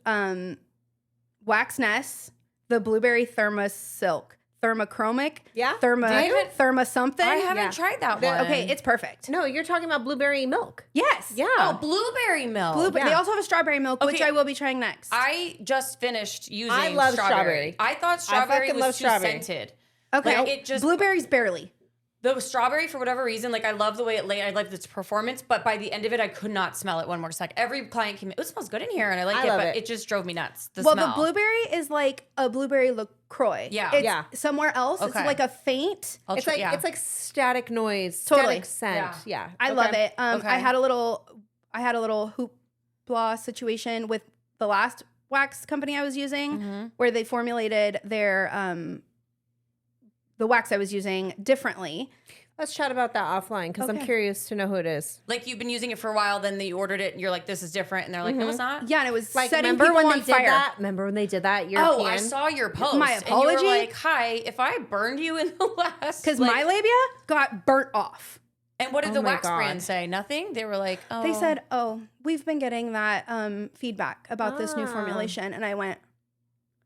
Wax Ness, the Blueberry Therma Silk. Thermochromic. Yeah? Therma something. I haven't Yeah. tried that one. Okay, it's perfect. No, you're talking about blueberry milk. Yes. Yeah. Oh, blueberry milk. Blueberry. Yeah. They also have a strawberry milk, which Okay. I will be trying next. I just finished using I love strawberry. I thought strawberry fucking was love too strawberry. scented. okay. Like, it just Blueberries barely. The strawberry, for whatever reason, like I love the way it laid. I love its performance, but by the end of it, I could not smell it one more sec. Every client came in, it smells good in here, and I like it, but it just drove me nuts. The smell. The blueberry is like a blueberry LaCroix. Yeah. It's somewhere else. Okay. It's like a faint. It's like static noise, totally. Static scent. Yeah. I love it. I had a little hoopla situation with the last wax company I was using where they formulated their the wax I was using differently. Let's chat about that offline because I'm curious to know who it is. Like you've been using it for a while, then you ordered it and you're like, this is different. And they're like, no, it's not. Yeah, and it was like, setting remember people when on they fire. did that? Remember when they did that? European? Oh, I saw your post. My apology? And you were like, hi, if I burned you in the last... Because my labia got burnt off. And what did the wax brand say? Nothing? They were like, oh. They said, we've been getting that feedback about this new formulation. And I went,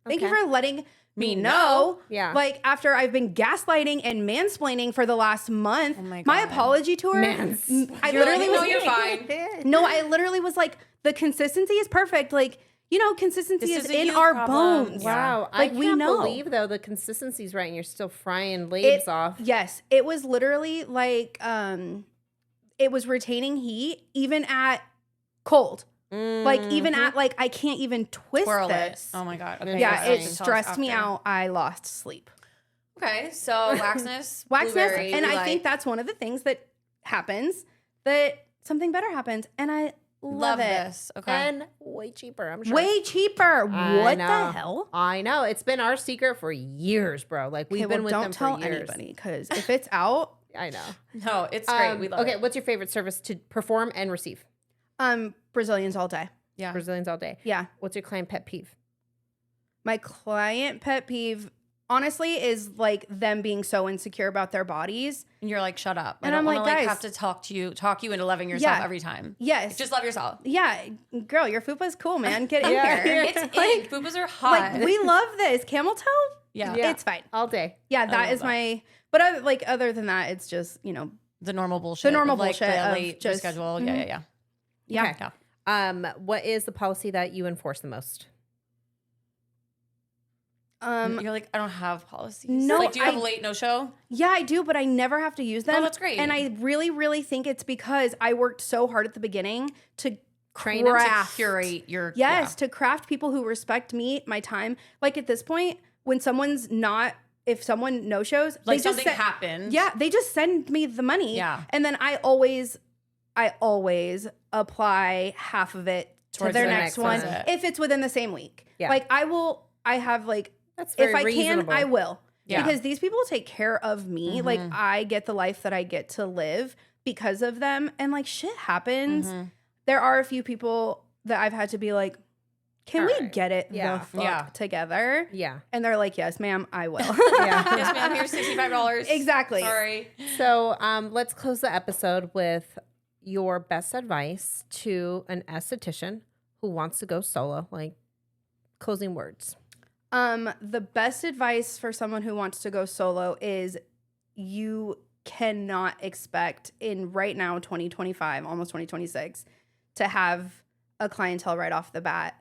thank you for letting me know. Yeah. Like after I've been gaslighting and mansplaining for the last month, my apology to her. I literally was you're fine. No, I literally was like, the consistency is perfect. Like, consistency is in our bones. Wow. Like I can't believe though the consistency's right and you're still frying leaves off. Yes. It was literally like it was retaining heat even at cold. Like even at like I can't even twist this. Oh my God. Okay. Yeah, it stressed me out. I lost sleep. Okay, so waxness, and I think that's one of the things that happens that something better happens, and I love it. This. Okay, and way cheaper. I'm sure. Way cheaper. What the hell? I know. It's been our secret for years, bro. Like we've been with them for years. Don't tell anybody because if it's out, I know. No, it's great. We love it. Okay, what's your favorite service to perform and receive? Brazilians all day. Yeah. Brazilians all day. Yeah. What's your client pet peeve? My client pet peeve, honestly, is like them being so insecure about their bodies. And you're like, shut up. And I I'm don't like, want to guys, have to talk you into loving yourself every time. Yes. Like, just love yourself. Yeah. Girl, your fupa's cool, man. Get in here. It's like, fupas are hot. Like, we love this. Camel toe? Yeah. It's fine. All day. Yeah, that is my, but other than that, it's just, the normal bullshit. The normal of, like, bullshit the of late just schedule. Yeah. Okay. What is the policy that you enforce the most? You're like, I don't have policies. No, like, do you have a late no show? Yeah, I do, but I never have to use them. Oh, that's great. And I really, really think it's because I worked so hard at the beginning to train them to curate your to craft people who respect me, my time. Like at this point, when if someone no shows, like something happens. Yeah, they just send me the money. Yeah, and then I always apply half of it to their next one if it's within the same week. Yeah, like I have like. That's very if I reasonable. can, I will. Yeah. Because these people take care of me. Mm-hmm. Like I get the life that I get to live because of them. And like shit happens. Mm-hmm. There are a few people that I've had to be like, can we get it the fuck together? Yeah. And they're like, yes, ma'am, I will. Yes, ma'am, here's $65. Exactly. Sorry. So let's close the episode with your best advice to an esthetician who wants to go solo, like closing words. The best advice for someone who wants to go solo is you cannot expect in right now, 2025, almost 2026, to have a clientele right off the bat.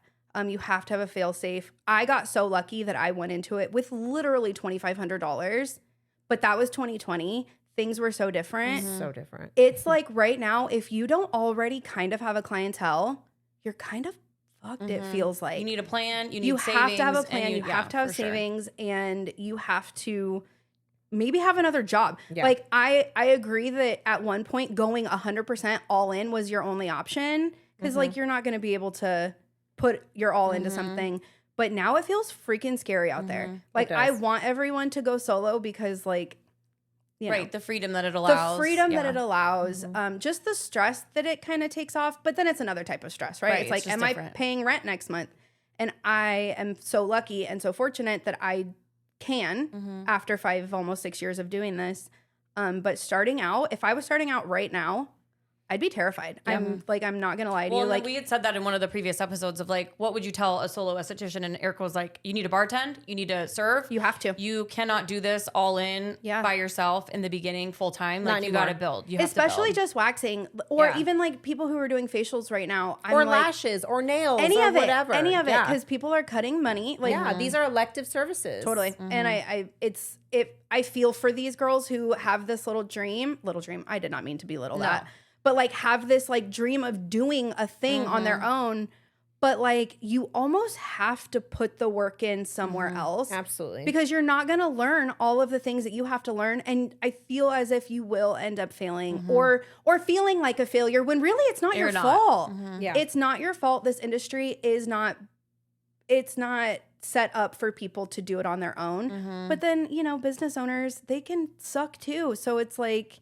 You have to have a fail safe. I got so lucky that I went into it with literally $2,500, but that was 2020. Things were so different. Mm-hmm. So different. It's like right now, if you don't already kind of have a clientele, you're kind of fucked. It feels like you need a plan. You have to have a plan. You have to have savings, and you have to maybe have another job. Yeah. Like I agree that at one point going 100% all in was your only option because like you're not going to be able to put your all into something. But now it feels freaking scary out there. Like I want everyone to go solo because like. The freedom that it allows. That it allows. Just the stress that it kind of takes off. But then it's another type of stress, right? It's like, am I paying rent next month? And I am so lucky and so fortunate that I can after 5, almost 6 years of doing this. But starting out, if I was starting out right now, I'd be terrified. I'm not gonna lie to Well, you. Like we had said that in one of the previous episodes of like, what would you tell a solo esthetician? And Erica was like, you need to bartend, you need to serve. you have to. You cannot do this all in by yourself in the beginning, full time. Like you got to build. You have Especially to build. just waxing, or even like people who are doing facials right now, or lashes, or nails, any or of it, whatever. any of it, because people are cutting money. Like, these are elective services. Totally. And I feel for these girls who have this little dream. I did not mean to belittle that, but like have this like dream of doing a thing on their own. But like you almost have to put the work in somewhere else. Absolutely. Because you're not going to learn all of the things that you have to learn. And I feel as if you will end up failing or feeling like a failure when really it's not your fault. Yeah. It's not your fault. This industry is not, it's not set up for people to do it on their own. But then, you know, business owners, they can suck too. So it's like,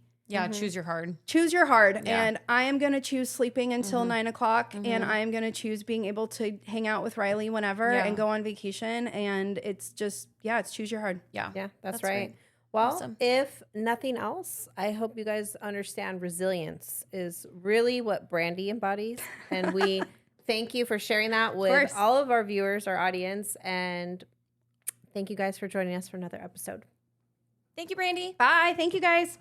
choose your hard. Choose your hard. Yeah. And I am going to choose sleeping until 9 o'clock. And I am going to choose being able to hang out with Riley whenever and go on vacation. And it's just, it's choose your hard. Yeah, that's right. Well, if nothing else, I hope you guys understand resilience is really what Brandi embodies. And we thank you for sharing that with all of our viewers, our audience. And thank you guys for joining us for another episode. Thank you, Brandi. Bye. Thank you, guys.